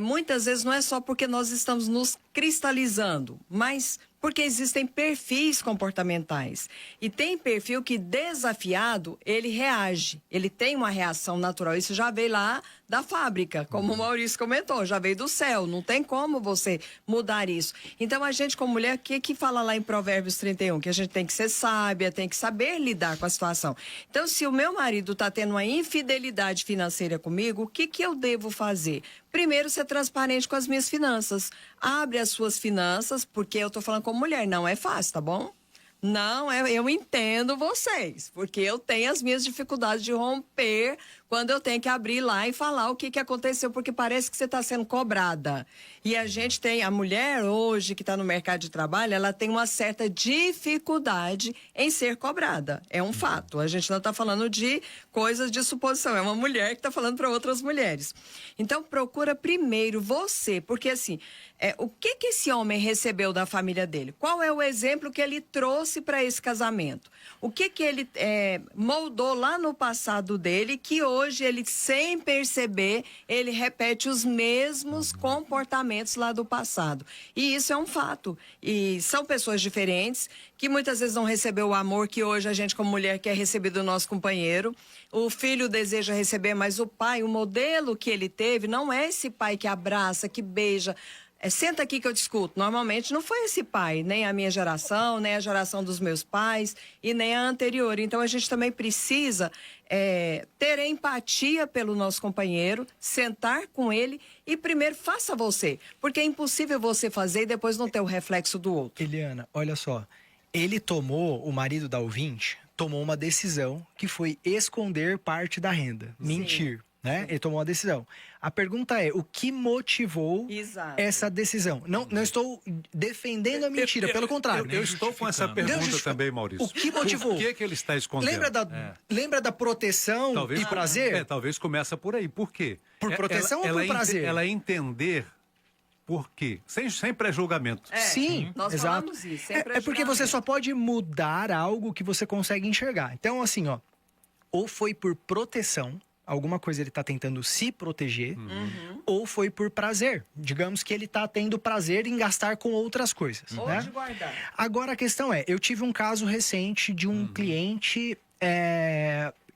muitas vezes não é só porque nós estamos nos cristalizando, mas porque existem perfis comportamentais. E tem perfil que, desafiado, ele reage, ele tem uma reação natural. Isso já veio lá da fábrica, como o Maurício comentou, já veio do céu, não tem como você mudar isso. Então a gente como mulher, o que fala lá em Provérbios 31? Que a gente tem que ser sábia, tem que saber lidar com a situação. Então se o meu marido está tendo uma infidelidade financeira comigo, o que eu devo fazer? Primeiro, ser transparente com as minhas finanças. Abre as suas finanças, porque eu tô falando como mulher, não é fácil, tá bom? Não, eu entendo vocês, porque eu tenho as minhas dificuldades de romper quando eu tenho que abrir lá e falar o que aconteceu, porque parece que você está sendo cobrada. E a gente tem, a mulher hoje que está no mercado de trabalho, ela tem uma certa dificuldade em ser cobrada. É um fato. A gente não está falando de coisas de suposição, é uma mulher que está falando para outras mulheres. Então, procura primeiro você, porque assim, o que esse homem recebeu da família dele? Qual é o exemplo que ele trouxe para esse casamento? O que ele moldou lá no passado dele, que hoje ele, sem perceber, ele repete os mesmos comportamentos lá do passado. E isso é um fato. E são pessoas diferentes, que muitas vezes não recebeu o amor que hoje a gente, como mulher, quer receber do nosso companheiro. O filho deseja receber, mas o pai, o modelo que ele teve, não é esse pai que abraça, que beija. Senta aqui que eu discuto. Normalmente não foi esse pai, nem a minha geração, nem a geração dos meus pais e nem a anterior. Então a gente também precisa ter empatia pelo nosso companheiro, sentar com ele e primeiro faça você. Porque é impossível você fazer e depois não ter o reflexo do outro. Eliana, olha só. O marido da ouvinte, tomou uma decisão que foi esconder parte da renda. Mentir. Né? Ele tomou uma decisão. A pergunta é, o que motivou essa decisão? Não estou defendendo a mentira, pelo contrário. Eu estou com essa pergunta também, Maurício. O que motivou? Por que ele está escondendo? Lembra da proteção e prazer? Talvez começa por aí. Por quê? Por proteção ou por prazer? Ela entender por quê. Sem pré-julgamento. Sim, nós exato. falamos isso, sem É porque pré-julgamento. você só pode mudar algo que você consegue enxergar. Então, assim, ou foi por proteção, alguma coisa ele está tentando se proteger, ou foi por prazer. Digamos que ele está tendo prazer em gastar com outras coisas. Ou né? de guardar. Agora a questão eu tive um caso recente de um cliente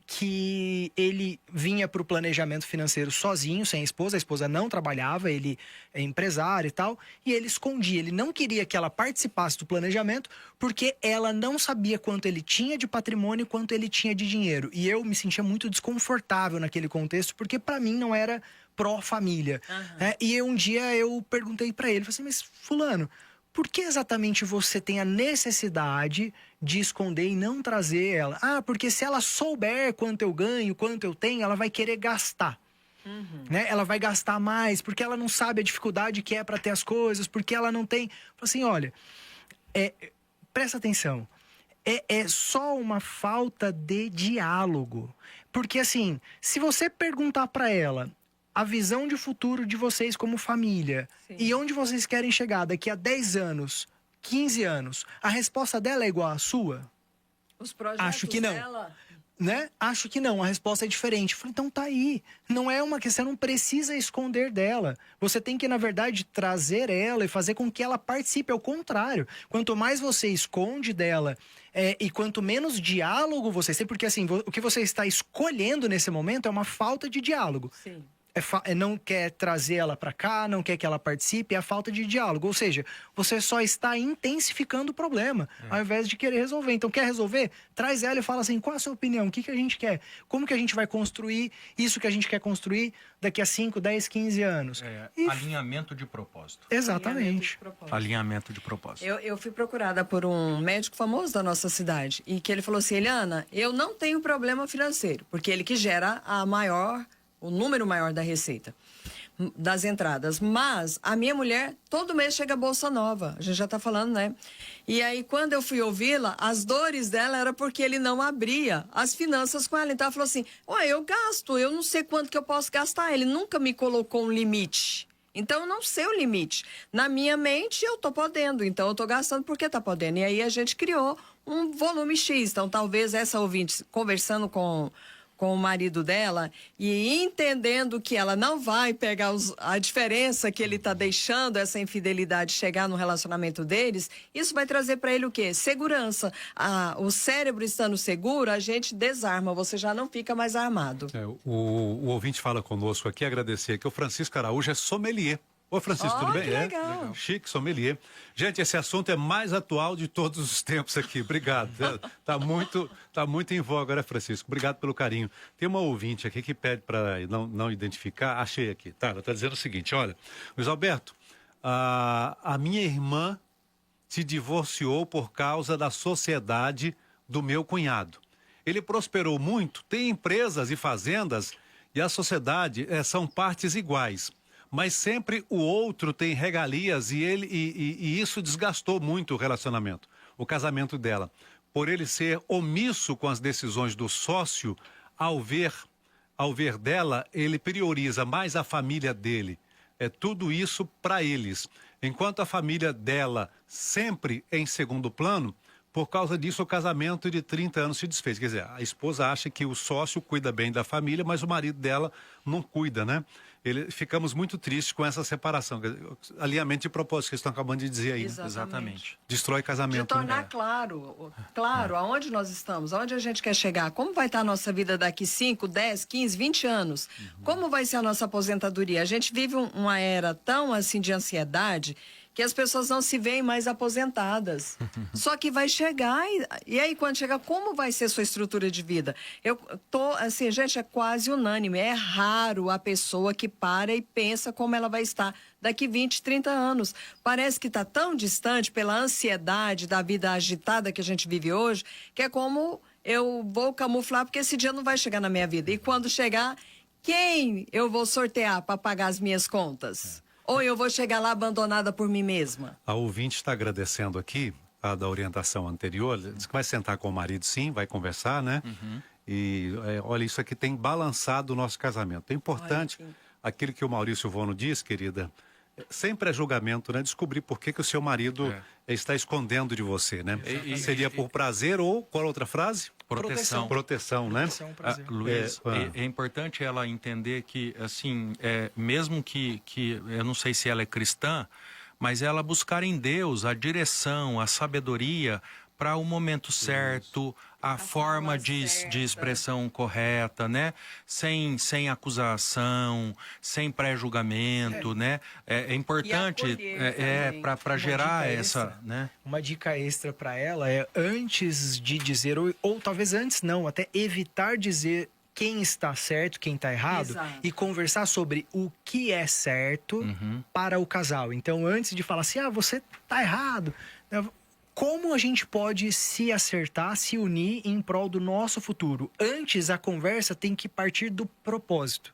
que ele vinha para o planejamento financeiro sozinho, sem a esposa não trabalhava, ele é empresário e tal, e ele escondia, ele não queria que ela participasse do planejamento, porque ela não sabia quanto ele tinha de patrimônio e quanto ele tinha de dinheiro, e eu me sentia muito desconfortável naquele contexto, porque para mim não era pró-família. E um dia eu perguntei para ele, falei assim, mas fulano, por que exatamente você tem a necessidade de esconder e não trazer ela? Porque se ela souber quanto eu ganho, quanto eu tenho, ela vai querer gastar. Né? Ela vai gastar mais, porque ela não sabe a dificuldade que é para ter as coisas, porque ela não tem... Assim, olha, presta atenção, é só uma falta de diálogo. Porque assim, se você perguntar para ela a visão de futuro de vocês como família, e onde vocês querem chegar daqui a 10 anos, 15 anos, a resposta dela é igual à sua? Os projetos Acho que não. dela... Né? Acho que não, a resposta é diferente. Eu falei, então tá aí. Não é uma questão, você não precisa esconder dela. Você tem que, na verdade, trazer ela e fazer com que ela participe. Ao contrário, quanto mais você esconde dela e quanto menos diálogo você tem, porque assim, o que você está escolhendo nesse momento é uma falta de diálogo. Sim. Não quer trazer ela para cá, não quer que ela participe, é a falta de diálogo. Ou seja, você só está intensificando o problema, ao invés de querer resolver. Então, quer resolver? Traz ela e fala assim, qual a sua opinião? O que a gente quer? Como que a gente vai construir isso que a gente quer construir daqui a 5, 10, 15 anos? Alinhamento de propósito. Exatamente. Alinhamento de propósito. Eu fui procurada por um médico famoso da nossa cidade, e que ele falou assim, Eliana, eu não tenho problema financeiro, porque ele que gera o número maior da receita, das entradas. Mas a minha mulher, todo mês chega a bolsa nova. A gente já tá falando, né? E aí, quando eu fui ouvi-la, as dores dela era porque ele não abria as finanças com ela. Então, ela falou assim, eu gasto, eu não sei quanto que eu posso gastar. Ele nunca me colocou um limite. Então, eu não sei o limite. Na minha mente, eu tô podendo. Então, eu tô gastando porque tá podendo. E aí, a gente criou um volume X. Então, talvez essa ouvinte, conversando com com o marido dela e entendendo que ela não vai pegar a diferença que ele está deixando essa infidelidade chegar no relacionamento deles, isso vai trazer para ele o quê? Segurança. O cérebro estando seguro, a gente desarma, você já não fica mais armado. O ouvinte fala conosco aqui, agradecer que o Francisco Araújo é sommelier. Oi, Francisco, tudo bem? Que legal. Chique, sommelier. Gente, esse assunto é mais atual de todos os tempos aqui. Obrigado. Tá muito em voga, né, Francisco? Obrigado pelo carinho. Tem uma ouvinte aqui que pede para não identificar. Achei aqui. Tá, ela está dizendo o seguinte, olha, Luiz Alberto, a minha irmã se divorciou por causa da sociedade do meu cunhado. Ele prosperou muito, tem empresas e fazendas e a sociedade são partes iguais. Mas sempre o outro tem regalias e isso desgastou muito o relacionamento, o casamento dela. Por ele ser omisso com as decisões do sócio, ao ver dela, ele prioriza mais a família dele. É tudo isso para eles. Enquanto a família dela sempre em segundo plano, por causa disso o casamento de 30 anos se desfez. Quer dizer, a esposa acha que o sócio cuida bem da família, mas o marido dela não cuida, né? Ficamos muito tristes com essa separação. Alinhamento de propósito, que eles estão acabando de dizer aí. Exatamente. Destrói casamento. De tornar claro aonde nós estamos, aonde a gente quer chegar, como vai estar a nossa vida daqui 5, 10, 15, 20 anos, como vai ser a nossa aposentadoria. A gente vive uma era tão assim de ansiedade que as pessoas não se veem mais aposentadas. Só que vai chegar, e aí quando chegar, como vai ser sua estrutura de vida? Eu tô, assim, gente, é quase unânime, é raro a pessoa que para e pensa como ela vai estar daqui 20, 30 anos. Parece que está tão distante pela ansiedade da vida agitada que a gente vive hoje, que é como eu vou camuflar, porque esse dia não vai chegar na minha vida. E quando chegar, quem eu vou sortear para pagar as minhas contas? Ou eu vou chegar lá abandonada por mim mesma? A ouvinte está agradecendo aqui, a da orientação anterior, diz que vai sentar com o marido sim, vai conversar, né? E olha, isso aqui tem balançado o nosso casamento. É importante, aquilo que o Maurício Vono diz, querida, sempre é julgamento, né? Descobrir por que o seu marido está escondendo de você, né? Seria por prazer ou, qual outra frase? Proteção. Proteção, né? Luiz, é importante ela entender que, assim, mesmo que eu não sei se ela é cristã, mas ela buscar em Deus a direção, a sabedoria para o momento certo, a forma de expressão correta, né? Sem acusação, sem pré-julgamento, né? É importante para gerar essa, né? Uma dica extra para ela é, antes de dizer, ou talvez antes não, até evitar dizer quem está certo, quem está errado, e conversar sobre o que é certo para o casal. Então, antes de falar assim, você está errado, como a gente pode se acertar, se unir em prol do nosso futuro? Antes, a conversa tem que partir do propósito,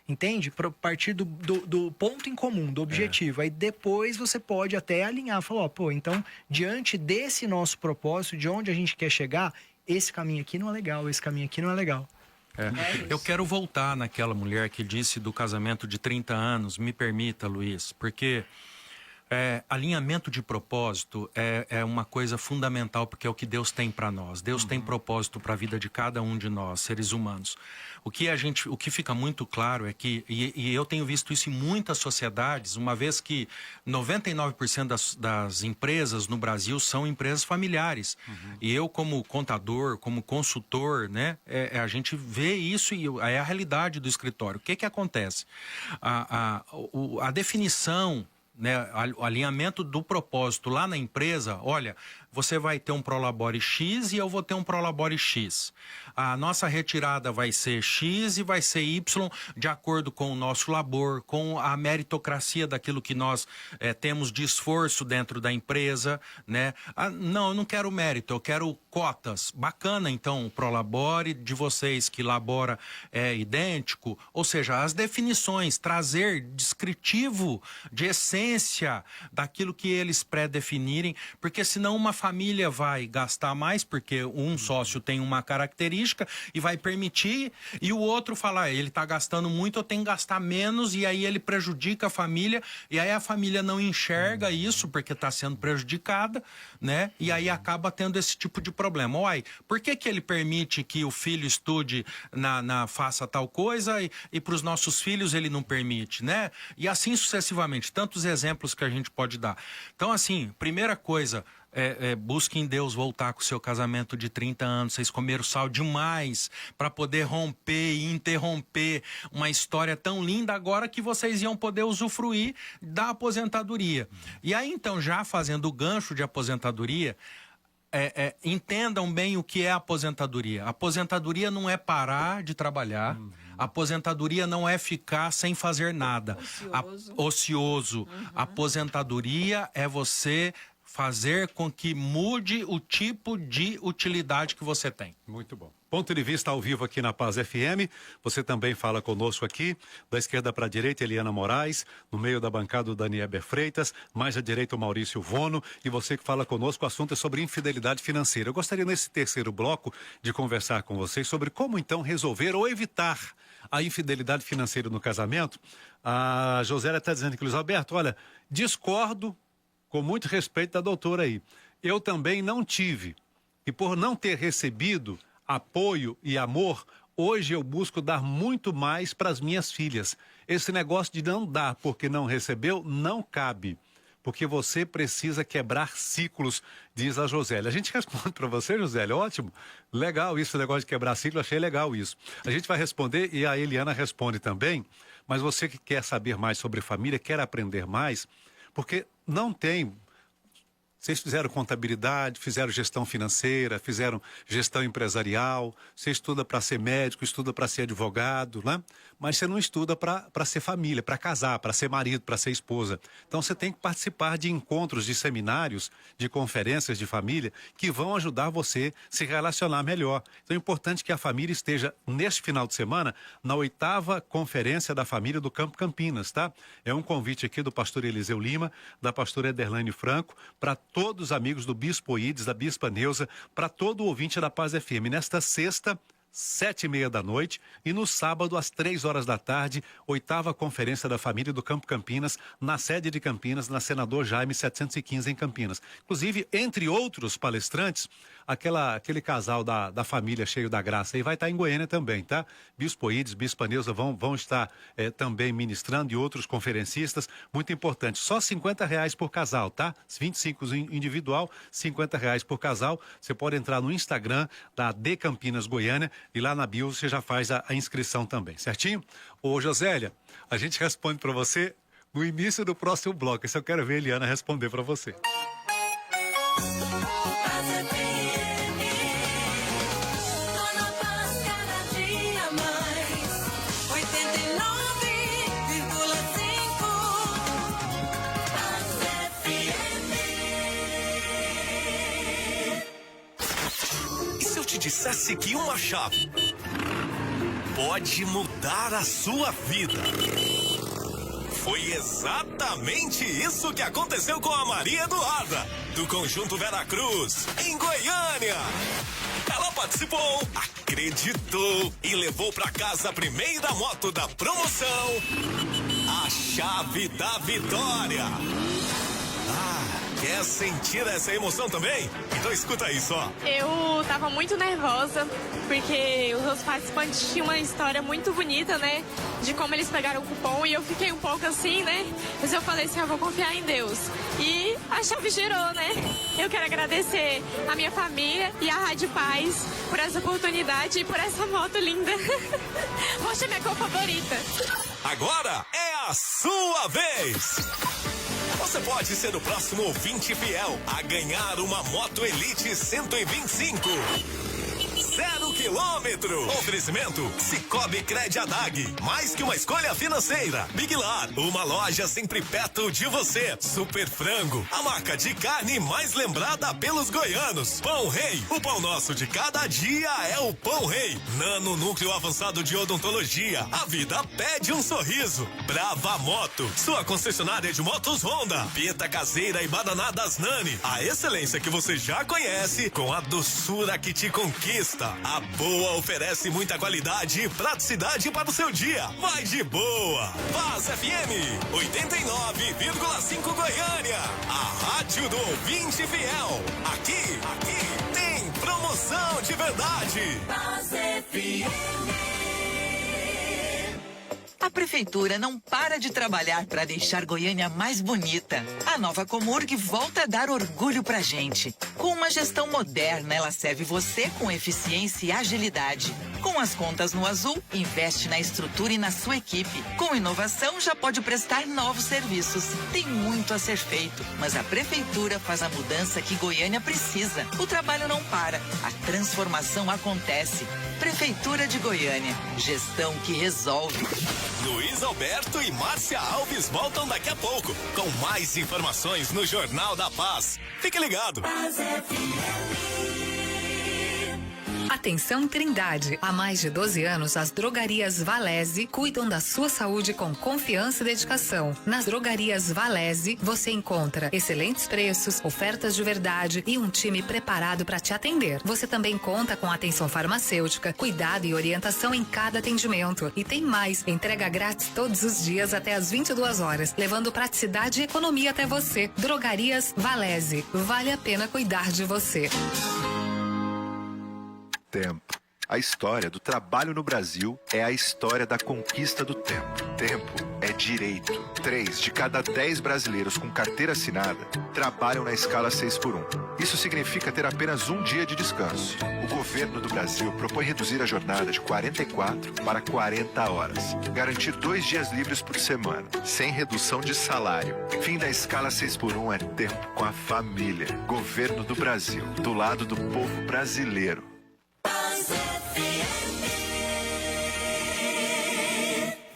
entende? Partir do ponto em comum, do objetivo. Aí depois você pode até alinhar, falar, então, diante desse nosso propósito, de onde a gente quer chegar, esse caminho aqui não é legal, esse caminho aqui não é legal. Eu quero voltar naquela mulher que disse do casamento de 30 anos, me permita, Luiz, porque alinhamento de propósito é uma coisa fundamental, porque é o que Deus tem para nós. Deus tem propósito para a vida de cada um de nós, seres humanos. O que fica muito claro é que, e eu tenho visto isso em muitas sociedades, uma vez que 99% das empresas no Brasil são empresas familiares. E eu, como contador, como consultor, né, a gente vê isso e é a realidade do escritório. O que acontece? A definição, né, o alinhamento do propósito lá na empresa, olha, você vai ter um Prolabore X e eu vou ter um Prolabore X. A nossa retirada vai ser X e vai ser Y de acordo com o nosso labor, com a meritocracia daquilo que nós temos de esforço dentro da empresa, né? Não, eu não quero mérito, eu quero cotas. Bacana, então, o Prolabore de vocês que labora é idêntico, ou seja, as definições, trazer descritivo de essência daquilo que eles pré-definirem, porque senão uma família vai gastar mais, porque um sócio tem uma característica e vai permitir, e o outro fala, ele está gastando muito, eu tenho que gastar menos, e aí ele prejudica a família, e aí a família não enxerga isso, porque está sendo prejudicada, né? E aí acaba tendo esse tipo de problema. Uai, por que ele permite que o filho estude faça tal coisa e para os nossos filhos ele não permite, né? E assim sucessivamente, tantos exemplos que a gente pode dar. Então, assim, primeira coisa, busque em Deus voltar com o seu casamento de 30 anos. Vocês comeram sal demais para poder romper e interromper uma história tão linda agora que vocês iam poder usufruir da aposentadoria. E aí, então, já fazendo o gancho de aposentadoria, entendam bem o que é aposentadoria. Aposentadoria não é parar de trabalhar. Aposentadoria não é ficar sem fazer nada. Ocioso. Aposentadoria é você fazer com que mude o tipo de utilidade que você tem. Muito bom. Ponto de vista ao vivo aqui na Paz FM. Você também fala conosco aqui, da esquerda para a direita, Eliana Moraes, no meio da bancada o Daniel Freitas, mais à direita o Maurício Vono, e você que fala conosco, o assunto é sobre infidelidade financeira. Eu gostaria nesse terceiro bloco de conversar com vocês sobre como então resolver ou evitar a infidelidade financeira no casamento. A Josélia está dizendo que, Luiz Alberto, olha, discordo com muito respeito da doutora aí. Eu também não tive. E por não ter recebido apoio e amor, hoje eu busco dar muito mais para as minhas filhas. Esse negócio de não dar porque não recebeu, não cabe. Porque você precisa quebrar ciclos, diz a Josélia. A gente responde para você, Josélia, ótimo. Legal isso, o negócio de quebrar ciclo, achei legal isso. A gente vai responder e a Eliana responde também. Mas você que quer saber mais sobre família, quer aprender mais, porque não tem. Vocês fizeram contabilidade, fizeram gestão financeira, fizeram gestão empresarial, você estuda para ser médico, estuda para ser advogado, né? Mas você não estuda para ser família, para casar, para ser marido, para ser esposa. Então você tem que participar de encontros, de seminários, de conferências de família que vão ajudar você a se relacionar melhor. Então é importante que a família esteja neste final de semana na 8ª Conferência da Família do Campo Campinas, tá? É um convite aqui do pastor Eliseu Lima, da pastora Ederlane Franco, para todos os amigos do Bispo Ides, da Bispa Neuza, para todo o ouvinte da Paz FM. Nesta sexta, 7h30 da noite, e no sábado, às 3h da tarde, 8ª Conferência da Família do Campo Campinas, na sede de Campinas, na Senador Jaime 715, em Campinas. Inclusive, entre outros palestrantes, aquele casal da família Cheio da Graça aí vai estar em Goiânia também, tá? Bispo Ides, Bispa Neuza vão estar também ministrando, e outros conferencistas, muito importante. Só R$50 por casal, tá? 25 individual, R$50 por casal. Você pode entrar no Instagram da AD Campinas Goiânia, e lá na bio você já faz a inscrição também, certinho? Ô, Josélia, a gente responde para você no início do próximo bloco. Esse eu quero ver a Eliana responder para você. Dissesse que uma chave pode mudar a sua vida. Foi exatamente isso que aconteceu com a Maria Eduarda, do Conjunto Vera Cruz, em Goiânia. Ela participou, acreditou e levou para casa a primeira moto da promoção, a Chave da Vitória. Quer sentir essa emoção também? Então escuta aí só. Eu tava muito nervosa, porque os outros participantes tinham uma história muito bonita, né? De como eles pegaram o cupom, e eu fiquei um pouco assim, né? Mas eu falei assim, eu vou confiar em Deus. E a chave girou, né? Eu quero agradecer a minha família e a Rádio Paz por essa oportunidade e por essa moto linda. Roxa é minha cor favorita. Agora é a sua vez! Você pode ser o próximo ouvinte fiel a ganhar uma Moto Elite 125. 0 km. quilômetro. Oferecimento Cicobi Cred Adag. Mais que uma escolha financeira. Big Lar, uma loja sempre perto de você. Super Frango, a marca de carne mais lembrada pelos goianos. Pão Rei, o pão nosso de cada dia é o Pão Rei. Nano Núcleo Avançado de Odontologia. A vida pede um sorriso. Brava Moto, sua concessionária de motos Honda. Pieta caseira e bananadas Nani. A excelência que você já conhece com a doçura que te conquista. A Boa oferece muita qualidade e praticidade para o seu dia. Vai de boa. Paz FM 89,5 Goiânia. A rádio do ouvinte fiel. Aqui tem promoção de verdade. Paz FM. A Prefeitura não para de trabalhar para deixar Goiânia mais bonita. A nova Comurg volta a dar orgulho pra gente. Com uma gestão moderna, ela serve você com eficiência e agilidade. Com as contas no azul, investe na estrutura e na sua equipe. Com inovação, já pode prestar novos serviços. Tem muito a ser feito, mas a Prefeitura faz a mudança que Goiânia precisa. O trabalho não para, a transformação acontece. Prefeitura de Goiânia, gestão que resolve. Luiz Alberto e Márcia Alves voltam daqui a pouco com mais informações no Jornal da Paz. Fique ligado. Paz FM. Atenção Trindade, há mais de 12 anos as drogarias Valese cuidam da sua saúde com confiança e dedicação. Nas drogarias Valese você encontra excelentes preços, ofertas de verdade e um time preparado para te atender. Você também conta com atenção farmacêutica, cuidado e orientação em cada atendimento. E tem mais, entrega grátis todos os dias até às 22 horas, levando praticidade e economia até você. Drogarias Valese, vale a pena cuidar de você. Tempo. A história do trabalho no Brasil é a história da conquista do tempo. Tempo é direito. 3 de cada 10 brasileiros com carteira assinada trabalham na escala 6x1. Isso significa ter apenas um dia de descanso. O governo do Brasil propõe reduzir a jornada de 44 para 40 horas. Garantir 2 dias livres por semana, sem redução de salário. Fim da escala 6x1 é tempo com a família. Governo do Brasil, do lado do povo brasileiro.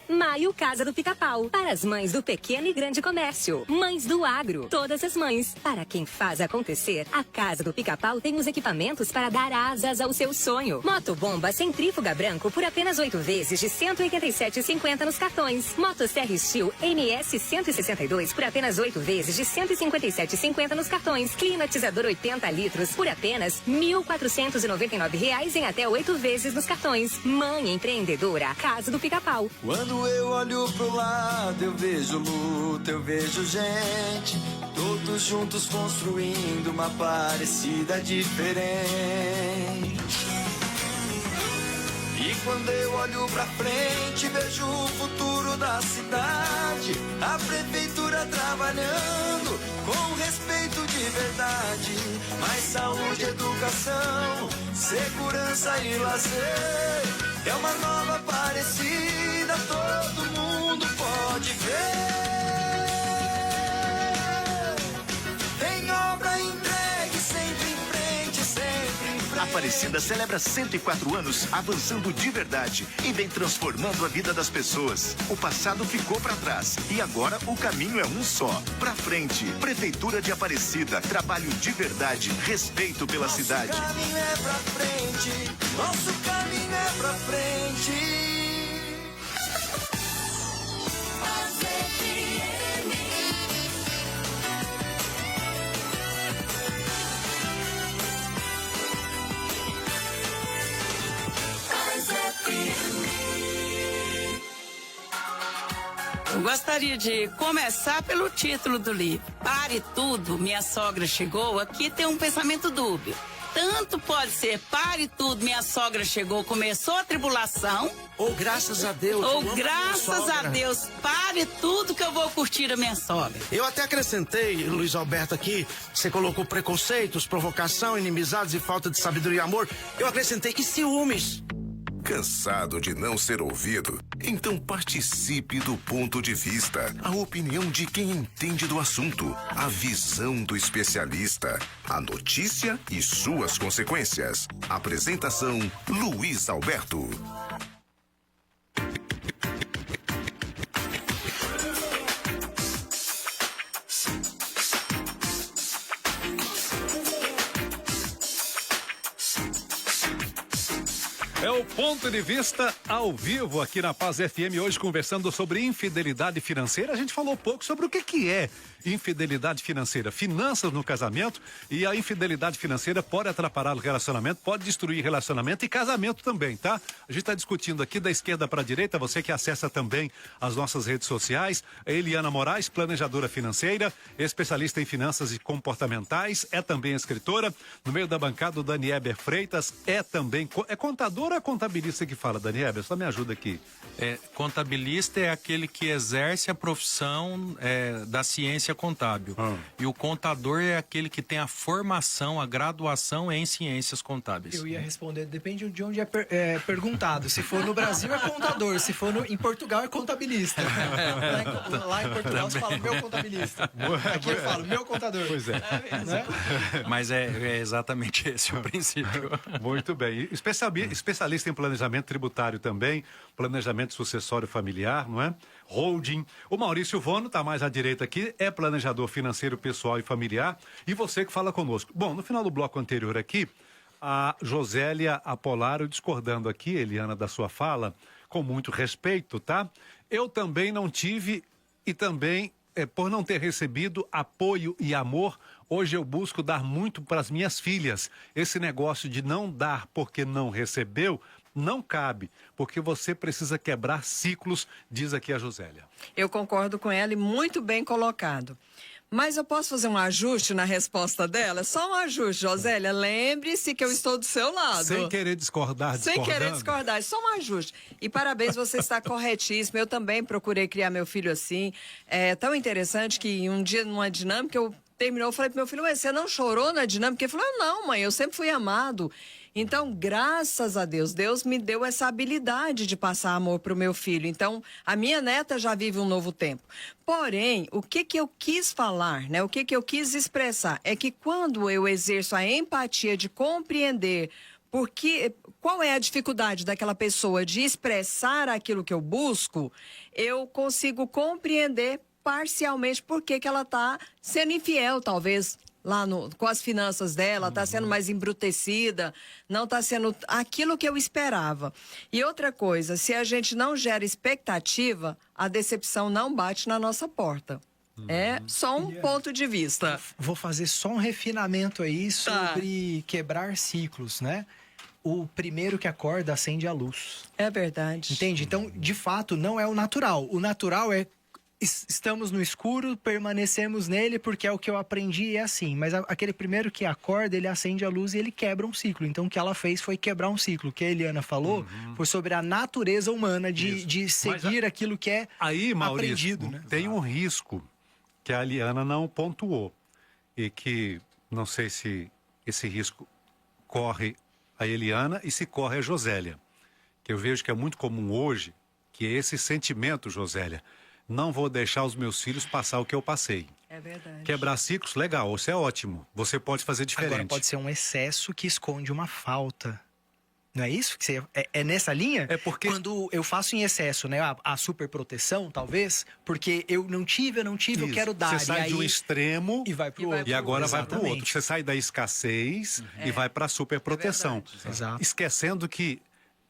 Maio Casa do Pica-Pau. Para as mães do pequeno e grande comércio. Mães do agro. Todas as mães. Para quem faz acontecer, a Casa do Pica-Pau tem os equipamentos para dar asas ao seu sonho. Motobomba centrífuga branco por apenas 8 vezes de R$ 187,50 nos cartões. Motosserra Steel MS 162 por apenas 8 vezes de R$ 157,50 nos cartões. Climatizador 80 litros por apenas R$ 1.499 em até 8 vezes nos cartões. Mãe empreendedora, Casa do Pica-Pau. Quando eu olho pro lado, eu vejo luta, eu vejo gente, todos juntos construindo uma parecida diferente. E quando eu olho pra frente, vejo o futuro da cidade, a prefeitura trabalhando com respeito de verdade, mais saúde, educação, segurança e lazer. É uma nova parecida, todo mundo pode ver. Tem obra entregue, sempre em frente, sempre em frente. Aparecida celebra 104 anos avançando de verdade e vem transformando a vida das pessoas. O passado ficou para trás e agora o caminho é um só. Pra frente, Prefeitura de Aparecida, trabalho de verdade, respeito pela cidade. Nosso caminho é pra frente, nosso caminho é pra frente. Eu gostaria de começar pelo título do livro. Pare tudo, minha sogra chegou. Aqui tem um pensamento dúbio. Tanto pode ser pare tudo, minha sogra chegou, começou a tribulação. Ou graças a Deus. Ou graças a Deus, pare tudo que eu vou curtir a minha sogra. Eu até acrescentei, Luiz Alberto, aqui, você colocou preconceitos, provocação, inimizades e falta de sabedoria e amor. Eu acrescentei e ciúmes. Cansado de não ser ouvido? Então participe do Ponto de Vista, a opinião de quem entende do assunto, a visão do especialista, a notícia e suas consequências. Apresentação: Luiz Alberto. É o Ponto de Vista ao vivo aqui na Paz FM, hoje conversando sobre infidelidade financeira. A gente falou um pouco sobre o que é infidelidade financeira, finanças no casamento, e a infidelidade financeira pode atrapalhar o relacionamento, pode destruir relacionamento e casamento também, tá? A gente está discutindo aqui da esquerda para a direita, você que acessa também as nossas redes sociais, a Eliana Moraes, planejadora financeira, especialista em finanças e comportamentais, é também escritora. No meio da bancada, o Danieber Freitas é também, é contador ou é contabilista que fala, Danieber? Só me ajuda aqui. Contabilista é aquele que exerce a profissão da ciência contábil. E o contador é aquele que tem a formação, a graduação em ciências contábeis. Eu ia responder, depende de onde é perguntado. Se for no Brasil é contador, se for em Portugal é contabilista. Lá em Portugal você fala meu contabilista. Aqui eu falo meu contador. Pois é. Né? Mas é exatamente esse o princípio. Muito bem. Especialista em planejamento tributário também, planejamento sucessório familiar, não é? Holding. O Maurício Vono está mais à direita aqui, é planejador financeiro pessoal e familiar. E você que fala conosco. Bom, no final do bloco anterior aqui, a Josélia Apolaro discordando aqui, Eliana, da sua fala, com muito respeito, tá? Eu também não tive e também, por não ter recebido apoio e amor, hoje eu busco dar muito para as minhas filhas. Esse negócio de não dar porque não recebeu não cabe, porque você precisa quebrar ciclos, diz aqui a Josélia. Eu concordo com ela e muito bem colocado. Mas eu posso fazer um ajuste na resposta dela? Só um ajuste, Josélia. Lembre-se que eu estou do seu lado. Sem querer discordar, Sem querer discordar, só um ajuste. E parabéns, você está corretíssimo. Eu também procurei criar meu filho assim. É tão interessante que um dia, numa dinâmica, eu falei pro meu filho, você não chorou na dinâmica? Ele falou, não, mãe, eu sempre fui amado. Então, graças a Deus, Deus me deu essa habilidade de passar amor pro meu filho. Então, a minha neta já vive um novo tempo. Porém, o que eu quis falar, né? O que eu quis expressar é que quando eu exerço a empatia de compreender qual é a dificuldade daquela pessoa de expressar aquilo que eu busco, eu consigo compreender parcialmente por que ela está sendo infiel, talvez, lá com as finanças dela, está sendo mais embrutecida, não está sendo aquilo que eu esperava. E outra coisa, se a gente não gera expectativa, a decepção não bate na nossa porta. É só um ponto de vista. Vou fazer só um refinamento aí sobre quebrar ciclos, né? O primeiro que acorda acende a luz. É verdade. Entende? Então, de fato, não é o natural. O natural é estamos no escuro, permanecemos nele porque é o que eu aprendi e é assim. Mas aquele primeiro que acorda, ele acende a luz e ele quebra um ciclo. Então o que ela fez foi quebrar um ciclo. O que a Eliana falou foi sobre a natureza humana de seguir aquilo que é aí, Maurício, aprendido. Né? Tem um risco que a Eliana não pontuou e que não sei se esse risco corre a Eliana e se corre a Josélia. Que eu vejo que é muito comum hoje, que é esse sentimento, Josélia. Não vou deixar os meus filhos passar o que eu passei. É verdade. Quebrar ciclos, legal, isso é ótimo. Você pode fazer diferente. Agora pode ser um excesso que esconde uma falta. Não é isso? Que é nessa linha? É porque... Quando eu faço em excesso, né? A superproteção, talvez, porque eu não tive, eu quero dar. Você sai de um extremo e vai pro outro. E agora vai pro outro. Você sai da escassez e vai pra superproteção. Exato. Esquecendo que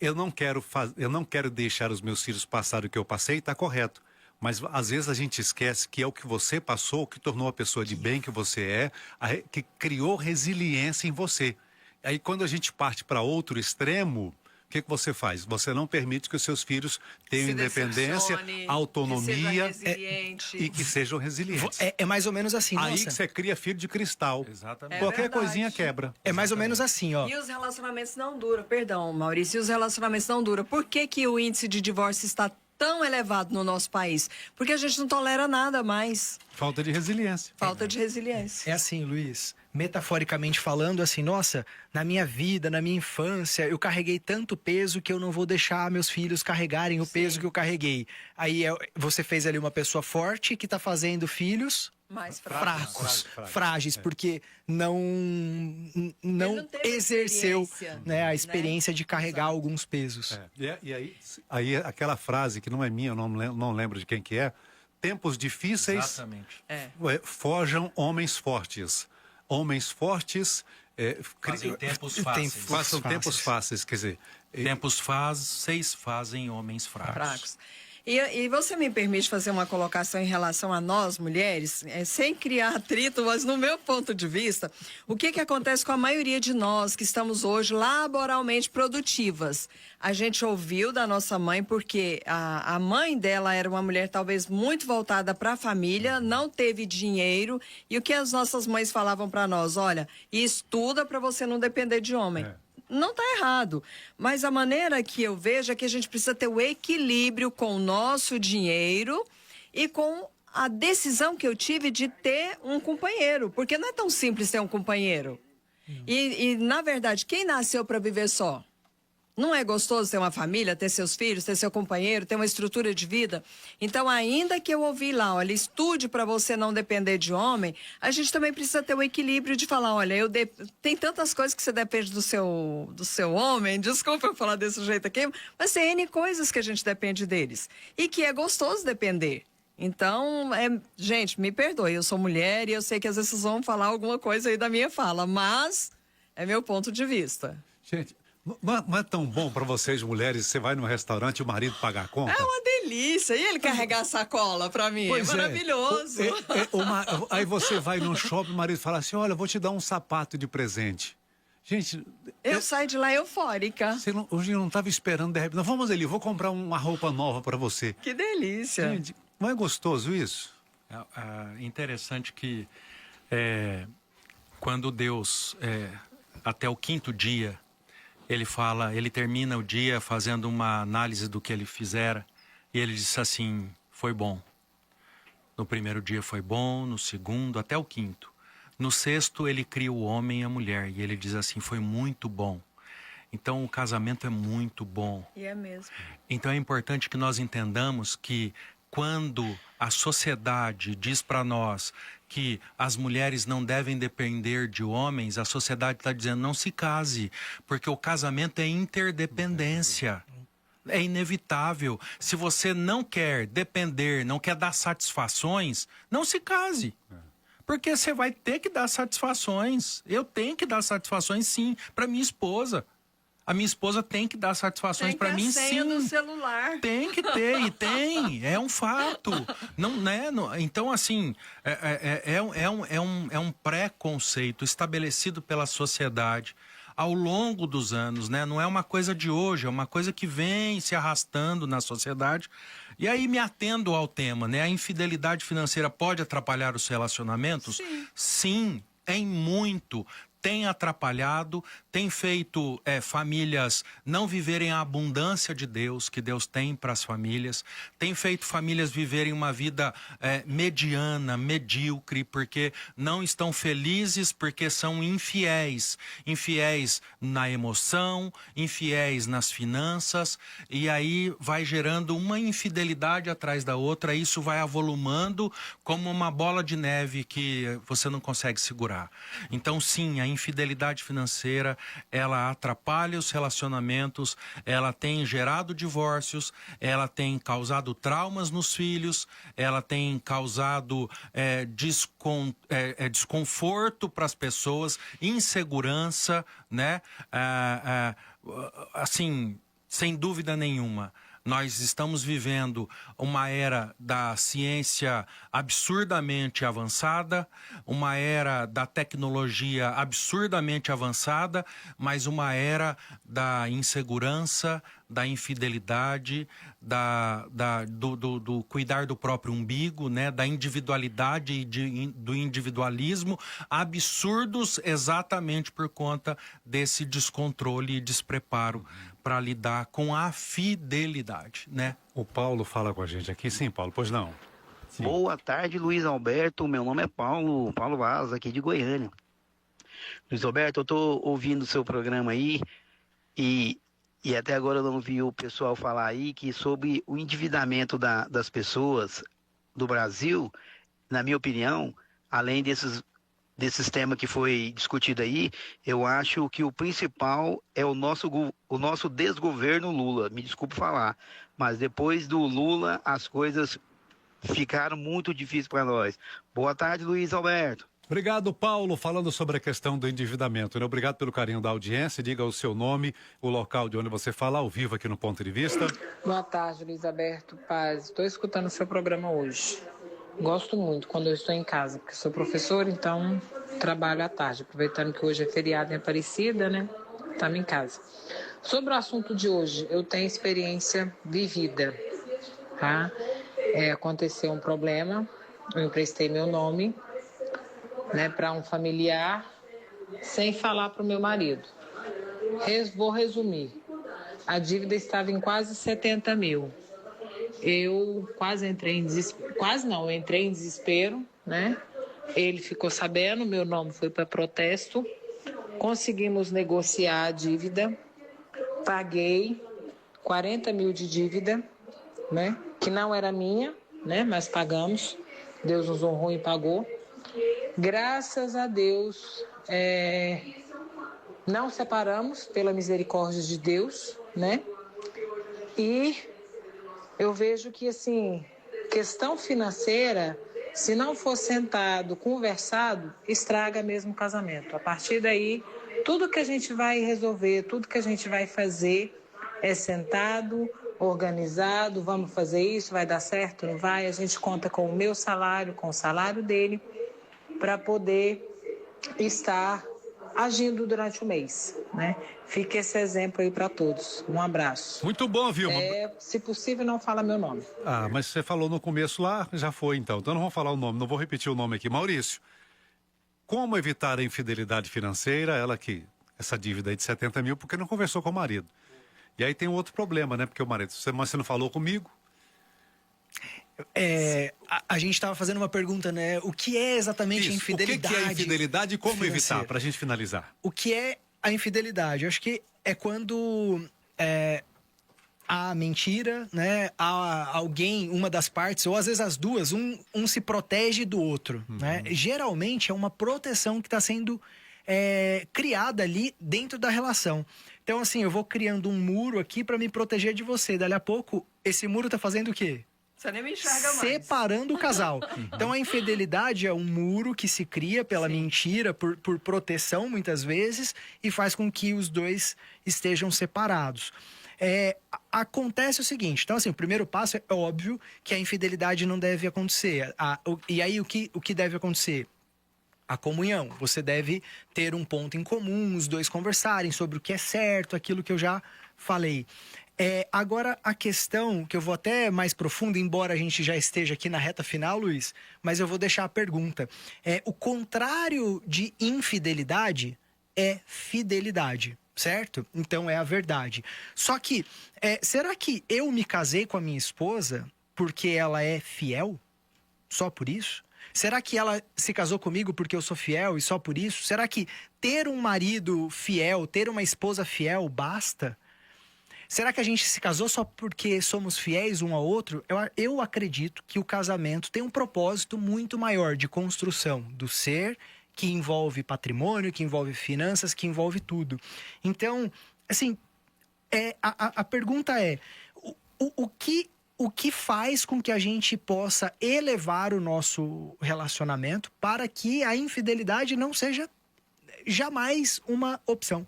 eu não quero deixar os meus filhos passar o que eu passei, tá correto. Mas às vezes a gente esquece que é o que você passou, que tornou a pessoa de bem que você é, que criou resiliência em você. Aí quando a gente parte para outro extremo, o que você faz? Você não permite que os seus filhos tenham independência, autonomia e que sejam resilientes. É mais ou menos assim. Aí que você cria filho de cristal. Exatamente. Qualquer coisinha quebra. É mais ou menos assim, ó. E os relacionamentos não duram, perdão, Maurício, e os relacionamentos não duram. Por que o índice de divórcio está tão elevado no nosso país? Porque a gente não tolera nada mais. Falta de resiliência. Falta de resiliência. É assim, Luiz. metaforicamente falando, assim, nossa, na minha vida, na minha infância, eu carreguei tanto peso que eu não vou deixar meus filhos carregarem o peso que eu carreguei. Aí você fez ali uma pessoa forte que tá fazendo filhos mais fracos, frágeis, porque não exerceu, né, a experiência de carregar alguns pesos. E aí aquela frase que não é minha, eu não lembro de quem que é, tempos difíceis. Exatamente. Forjam homens fortes. Homens fortes fazem tempos fáceis. Façam tempos fáceis, quer dizer. Tempos fáceis fazem homens fracos. E você me permite fazer uma colocação em relação a nós, mulheres, sem criar atrito, mas no meu ponto de vista, o que acontece com a maioria de nós que estamos hoje laboralmente produtivas? A gente ouviu da nossa mãe, porque a mãe dela era uma mulher talvez muito voltada para a família, não teve dinheiro, e o que as nossas mães falavam para nós? Olha, estuda para você não depender de homem. Não está errado, mas a maneira que eu vejo é que a gente precisa ter o equilíbrio com o nosso dinheiro e com a decisão que eu tive de ter um companheiro, porque não é tão simples ter um companheiro. E na verdade, quem nasceu para viver só? Não é gostoso ter uma família, ter seus filhos, ter seu companheiro, ter uma estrutura de vida? Então, ainda que eu ouvi lá, olha, estude para você não depender de homem, a gente também precisa ter o equilíbrio de falar, olha, tem tantas coisas que você depende do seu homem, desculpa eu falar desse jeito aqui, mas tem N coisas que a gente depende deles. E que é gostoso depender. Então, gente, me perdoe, eu sou mulher e eu sei que às vezes vocês vão falar alguma coisa aí da minha fala, mas é meu ponto de vista. Gente, não é tão bom para vocês, mulheres, você vai num restaurante e o marido pagar a conta? É uma delícia. E ele carregar a sacola para mim? Pois é maravilhoso. Aí você vai num shopping, o marido fala assim, olha, vou te dar um sapato de presente. Gente... Eu saio de lá eufórica. Hoje eu não estava esperando, de repente. Não, vamos ali, eu vou comprar uma roupa nova para você. Que delícia. Gente, não é gostoso isso? Interessante que quando Deus, até o 5º dia, ele termina o dia fazendo uma análise do que ele fizera e ele disse assim, foi bom. No primeiro dia foi bom, no segundo, até o 5º. No 6º ele cria o homem e a mulher e ele diz assim, foi muito bom. Então o casamento é muito bom. E é mesmo. Então é importante que nós entendamos que quando a sociedade diz para nós que as mulheres não devem depender de homens, a sociedade está dizendo não se case, porque o casamento é interdependência. É inevitável. Se você não quer depender, não quer dar satisfações, não se case. Porque você vai ter que dar satisfações. Eu tenho que dar satisfações, sim, para minha esposa. A minha esposa tem que dar satisfações para mim, sim. Tem a senha do celular. Tem que ter, e tem. É um fato. Não, né? Então, assim, é um preconceito estabelecido pela sociedade ao longo dos anos, né? Não é uma coisa de hoje, é uma coisa que vem se arrastando na sociedade. E aí, me atendo ao tema, né? A infidelidade financeira pode atrapalhar os relacionamentos? Sim, em muito. Tem atrapalhado, tem feito famílias não viverem a abundância de Deus, que Deus tem para as famílias, tem feito famílias viverem uma vida mediana, medíocre, porque não estão felizes, porque são infiéis. Infiéis na emoção, infiéis nas finanças, e aí vai gerando uma infidelidade atrás da outra, e isso vai avolumando como uma bola de neve que você não consegue segurar. Então, sim, a infidelidade financeira, ela atrapalha os relacionamentos, ela tem gerado divórcios, ela tem causado traumas nos filhos, ela tem causado desconforto para as pessoas, insegurança, né? Assim, sem dúvida nenhuma. Nós estamos vivendo uma era da ciência absurdamente avançada, uma era da tecnologia absurdamente avançada, mas uma era da insegurança, da infidelidade, do cuidar do próprio umbigo, né? Da individualidade e do individualismo, absurdos exatamente por conta desse descontrole e despreparo para lidar com a fidelidade, né? O Paulo fala com a gente aqui. Sim, Paulo, pois não? Sim. Boa tarde, Luiz Alberto. Meu nome é Paulo Vaz, aqui de Goiânia. Luiz Alberto, eu tô ouvindo o seu programa aí e até agora eu não vi o pessoal falar aí que sobre o endividamento das pessoas do Brasil, na minha opinião, além desses temas que foi discutido aí, eu acho que o principal é o nosso desgoverno Lula. Me desculpe falar, mas depois do Lula as coisas ficaram muito difíceis para nós. Boa tarde, Luiz Alberto. Obrigado, Paulo, falando sobre a questão do endividamento, né? Obrigado pelo carinho da audiência. Diga o seu nome, o local de onde você fala, ao vivo aqui no Ponto de Vista. Boa tarde, Luiz Alberto Paz. Estou escutando o seu programa hoje. Gosto muito quando eu estou em casa, porque sou professora, então trabalho à tarde. Aproveitando que hoje é feriado em Aparecida, né? Estamos em casa. Sobre o assunto de hoje, eu tenho experiência vivida, tá? Aconteceu um problema, eu emprestei meu nome, né, para um familiar, sem falar para o meu marido. Vou resumir. A dívida estava em quase 70 mil. Eu entrei em desespero, né? Ele ficou sabendo, meu nome foi para protesto. Conseguimos negociar a dívida. Paguei 40 mil de dívida, né? Que não era minha, né? Mas pagamos. Deus nos honrou e pagou. Graças a Deus, não separamos pela misericórdia de Deus, né? E eu vejo que, assim, questão financeira, se não for sentado, conversado, estraga mesmo o casamento. A partir daí, tudo que a gente vai resolver, tudo que a gente vai fazer é sentado, organizado, vamos fazer isso, vai dar certo, não vai? A gente conta com o meu salário, com o salário dele, para poder estar agindo durante o mês, né? Fica esse exemplo aí para todos. Um abraço. Muito bom, Vilma. Se possível, não fala meu nome. Ah, mas você falou no começo lá, já foi então. Então não vou falar o nome, não vou repetir o nome aqui. Maurício, como evitar a infidelidade financeira? Essa dívida aí de 70 mil, porque não conversou com o marido. E aí tem um outro problema, né? Porque o marido, mas você não falou comigo? A gente estava fazendo uma pergunta, né? O que é exatamente a infidelidade? O que é a infidelidade e como evitar, para a gente finalizar? O que é a infidelidade? Eu acho que é quando há mentira, né? Há alguém, uma das partes, ou às vezes as duas, um se protege do outro, né? Geralmente é uma proteção que está sendo criada ali dentro da relação. Então, assim, eu vou criando um muro aqui para me proteger de você. Dali a pouco, esse muro tá fazendo o quê? Você nem me enxerga mais. Separando o casal. Então, a infidelidade é um muro que se cria pela mentira, por proteção, muitas vezes, e faz com que os dois estejam separados. Acontece o seguinte, então, assim, o primeiro passo é óbvio que a infidelidade não deve acontecer. E aí, o que deve acontecer? A comunhão. Você deve ter um ponto em comum, os dois conversarem sobre o que é certo, aquilo que eu já falei. Agora, a questão, que eu vou até mais profundo, embora a gente já esteja aqui na reta final, Luiz, mas eu vou deixar a pergunta. O contrário de infidelidade é fidelidade, certo? Então, é a verdade. Só que, será que eu me casei com a minha esposa porque ela é fiel? Só por isso? Será que ela se casou comigo porque eu sou fiel e só por isso? Será que ter um marido fiel, ter uma esposa fiel, basta? Será que a gente se casou só porque somos fiéis um ao outro? Eu acredito que o casamento tem um propósito muito maior de construção do ser, que envolve patrimônio, que envolve finanças, que envolve tudo. Então, assim, a pergunta é, o que faz com que a gente possa elevar o nosso relacionamento para que a infidelidade não seja jamais uma opção,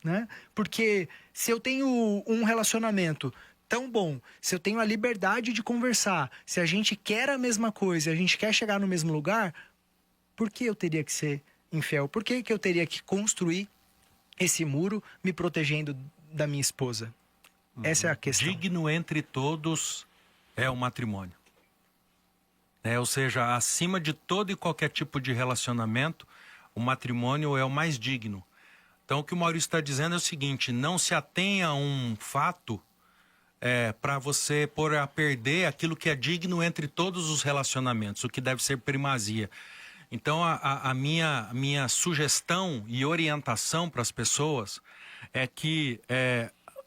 né? Porque se eu tenho um relacionamento tão bom, se eu tenho a liberdade de conversar, se a gente quer a mesma coisa, a gente quer chegar no mesmo lugar, por que eu teria que ser infiel? Por que eu teria que construir esse muro me protegendo da minha esposa? Essa é a questão. Digno entre todos é o matrimônio. Ou seja, acima de todo e qualquer tipo de relacionamento, o matrimônio é o mais digno. Então, o que o Maurício está dizendo é o seguinte, não se atenha a um fato para você pôr a perder aquilo que é digno entre todos os relacionamentos, o que deve ser primazia. Então, a minha sugestão e orientação para as pessoas é que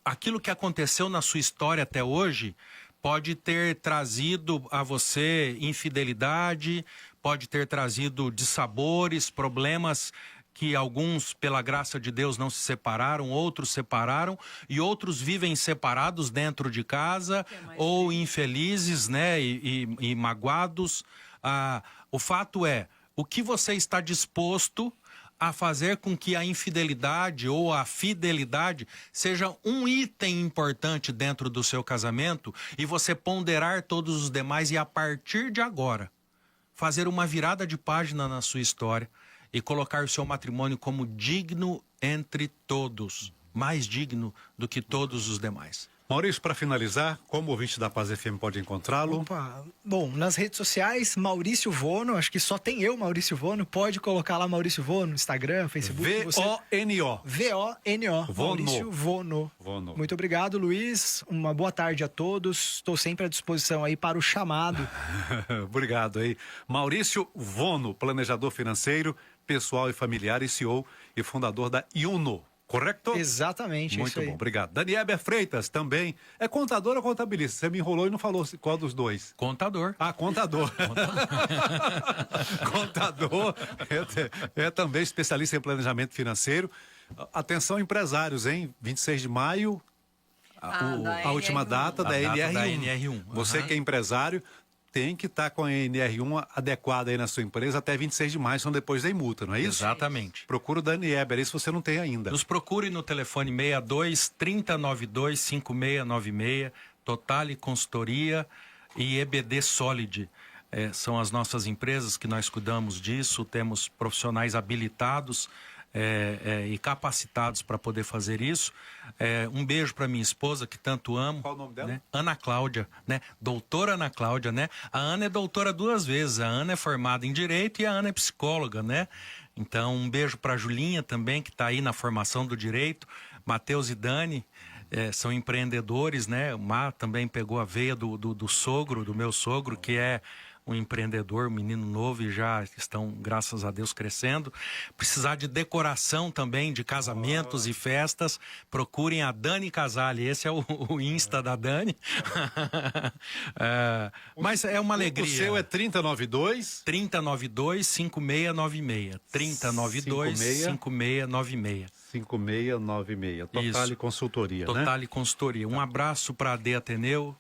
aquilo que aconteceu na sua história até hoje pode ter trazido a você infidelidade, pode ter trazido dissabores, problemas que alguns, pela graça de Deus, não se separaram, outros separaram, e outros vivem separados dentro de casa, ou infelizes, né, e magoados. O fato é, o que você está disposto a fazer com que a infidelidade ou a fidelidade seja um item importante dentro do seu casamento e você ponderar todos os demais e, a partir de agora, fazer uma virada de página na sua história e colocar o seu matrimônio como digno entre todos, mais digno do que todos os demais. Maurício, para finalizar, como o ouvinte da Paz FM pode encontrá-lo? Bom, nas redes sociais, Maurício Vono, acho que só tem eu, Maurício Vono, pode colocar lá Maurício Vono, Instagram, Facebook. V-O-N-O. V-O-N-O. Vono. Maurício Vono. Muito obrigado, Luiz. Uma boa tarde a todos. Estou sempre à disposição aí para o chamado. Obrigado aí. Maurício Vono, planejador financeiro, pessoal e familiar, e CEO e fundador da Iuno. Correto? Exatamente. Muito isso aí. bom, obrigado. Daniela Freitas também. É contador ou contabilista? Você me enrolou e não falou qual dos dois. Contador. Ah, contador. Contador. É também especialista em planejamento financeiro. Atenção, empresários, hein? 26 de maio, a última data da NR1. Você que é empresário tem que estar com a NR1 adequada aí na sua empresa até 26 de maio, senão depois tem multa, não é isso? Exatamente. Procura o Dani Eber, aí se você não tem ainda. Nos procure no telefone 62 3092 5696, Totale Consultoria e EBD Solid. São as nossas empresas que nós cuidamos disso, temos profissionais habilitados e capacitados para poder fazer isso. Um beijo para minha esposa, que tanto amo. Qual o nome dela? Né? Ana Cláudia, né? Doutora Ana Cláudia, né? A Ana é doutora 2 vezes. A Ana é formada em Direito e a Ana é psicóloga, né? Então, um beijo para a Julinha também, que está aí na formação do Direito. Matheus e Dani são empreendedores, né? O Mar também pegou a veia do sogro, do meu sogro, que é um empreendedor, um menino novo, e já estão, graças a Deus, crescendo. Precisar de decoração também, de casamentos e festas, procurem a Dani Casale. Esse é o Insta da Dani. Mas é uma alegria. O seu é 3092? 3092 5696. 3092 5696. 5696. Totale Consultoria, né? Totale Consultoria. Um abraço para a AD Ateneu.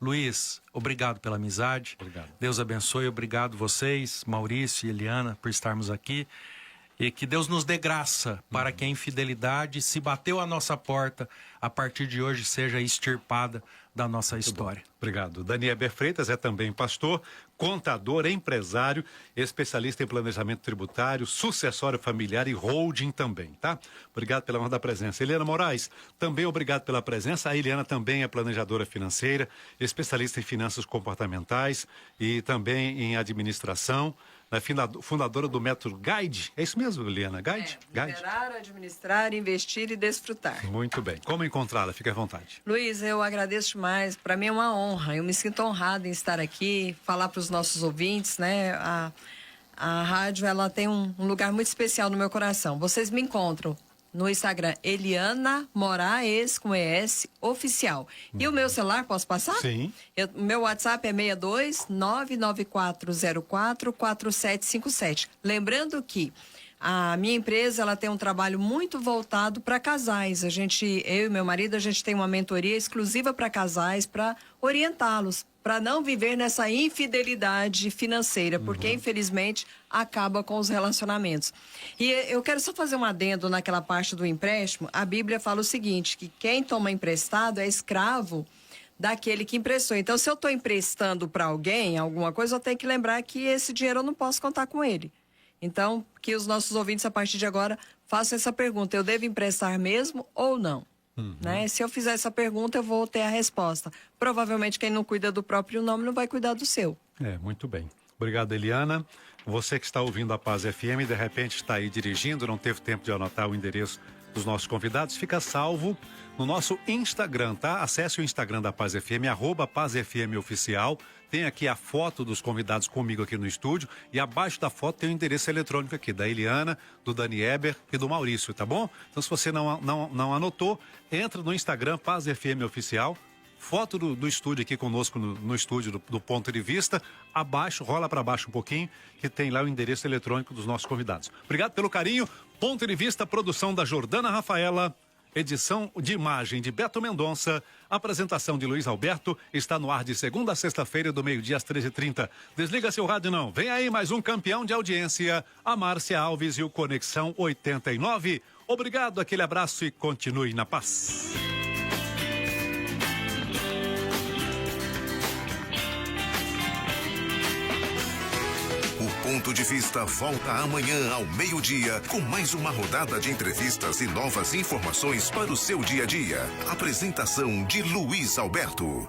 Luiz, obrigado pela amizade. Obrigado. Deus abençoe. Obrigado vocês, Maurício e Eliana, por estarmos aqui. E que Deus nos dê graça para que a infidelidade, se bateu à nossa porta, a partir de hoje seja extirpada da nossa história. Obrigado. Daniel Freitas é também pastor, contador, empresário, especialista em planejamento tributário, sucessório familiar e holding também, tá? Obrigado pela honra da presença. Eliana Moraes, também obrigado pela presença. A Eliana também é planejadora financeira, especialista em finanças comportamentais e também em administração. Fundadora do método Guide. É isso mesmo, Eliana? Guide? Liderar, administrar, investir e desfrutar. Muito bem. Como encontrá-la? Fique à vontade. Luiz, eu agradeço demais. Para mim é uma honra. Eu me sinto honrada em estar aqui, falar para os nossos ouvintes, né? A rádio, ela tem um lugar muito especial no meu coração. Vocês me encontram no Instagram, Eliana Moraes, com ES, oficial. E o meu celular, posso passar? Sim. Meu WhatsApp é 62 99404 4757. Lembrando que a minha empresa, ela tem um trabalho muito voltado para casais. Eu e meu marido, a gente tem uma mentoria exclusiva para casais, para orientá-los, para não viver nessa infidelidade financeira, porque infelizmente acaba com os relacionamentos. E eu quero só fazer um adendo naquela parte do empréstimo. A Bíblia fala o seguinte, que quem toma emprestado é escravo daquele que emprestou. Então, se eu estou emprestando para alguém alguma coisa, eu tenho que lembrar que esse dinheiro eu não posso contar com ele. Então, que os nossos ouvintes, a partir de agora, façam essa pergunta. Eu devo emprestar mesmo ou não? Né? Se eu fizer essa pergunta, eu vou ter a resposta. Provavelmente, quem não cuida do próprio nome não vai cuidar do seu. Muito bem. Obrigado, Eliana. Você que está ouvindo a Paz FM, de repente está aí dirigindo, não teve tempo de anotar o endereço dos nossos convidados fica salvo no nosso Instagram, tá? Acesse o Instagram da Paz FM, @PazFMOficial. Tem aqui a foto dos convidados comigo aqui no estúdio e abaixo da foto tem o endereço eletrônico aqui da Eliana, do Dani Eber e do Maurício, tá bom? Então se você não anotou, entra no Instagram Paz FM Oficial, foto do estúdio aqui conosco no estúdio do Ponto de Vista, abaixo, rola para baixo um pouquinho, que tem lá o endereço eletrônico dos nossos convidados. Obrigado pelo carinho. Ponto de Vista, produção da Jordana Rafaela. Edição de imagem de Beto Mendonça, apresentação de Luiz Alberto, está no ar de segunda a sexta-feira do meio-dia às 13h30. Desliga seu rádio não, vem aí mais um campeão de audiência, a Márcia Alves e o Conexão 89. Obrigado, aquele abraço e continue na paz. Ponto de Vista volta amanhã ao meio-dia com mais uma rodada de entrevistas e novas informações para o seu dia a dia. Apresentação de Luiz Alberto.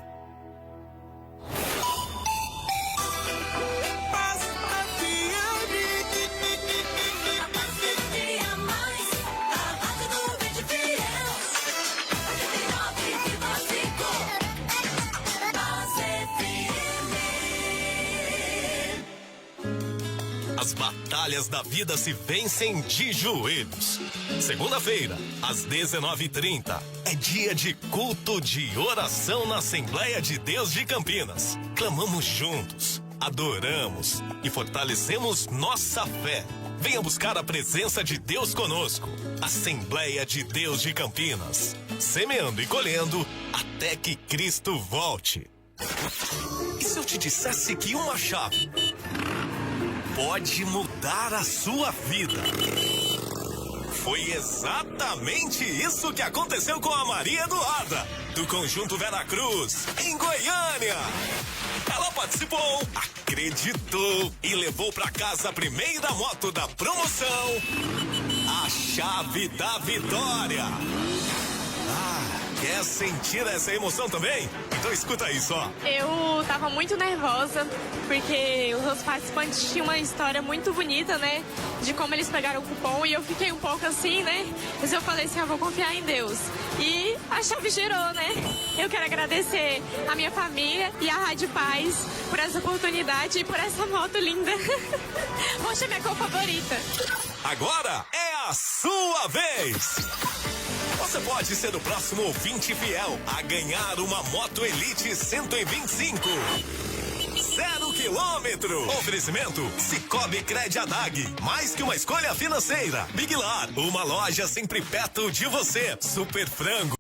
As batalhas da vida se vencem de joelhos. Segunda-feira, às 19h30, é dia de culto de oração na Assembleia de Deus de Campinas. Clamamos juntos, adoramos e fortalecemos nossa fé. Venha buscar a presença de Deus conosco. Assembleia de Deus de Campinas. Semeando e colhendo até que Cristo volte. E se eu te dissesse que uma chave pode mudar a sua vida? Foi exatamente isso que aconteceu com a Maria Eduarda, do Conjunto Veracruz, em Goiânia. Ela participou, acreditou e levou para casa a primeira moto da promoção, a Chave da Vitória. Quer sentir essa emoção também? Então escuta isso, ó. Eu tava muito nervosa, porque os outros participantes tinham uma história muito bonita, né? De como eles pegaram o cupom e eu fiquei um pouco assim, né? Mas eu falei assim, eu vou confiar em Deus. E a chave girou, né? Eu quero agradecer a minha família e a Rádio Paz por essa oportunidade e por essa moto linda. Poxa, minha cor favorita. Agora é a sua vez! Você pode ser o próximo ouvinte fiel a ganhar uma Moto Elite 125. 0 quilômetro. Oferecimento Cicobi Cred Adag. Mais que uma escolha financeira. Big Lar, uma loja sempre perto de você. Super Frango.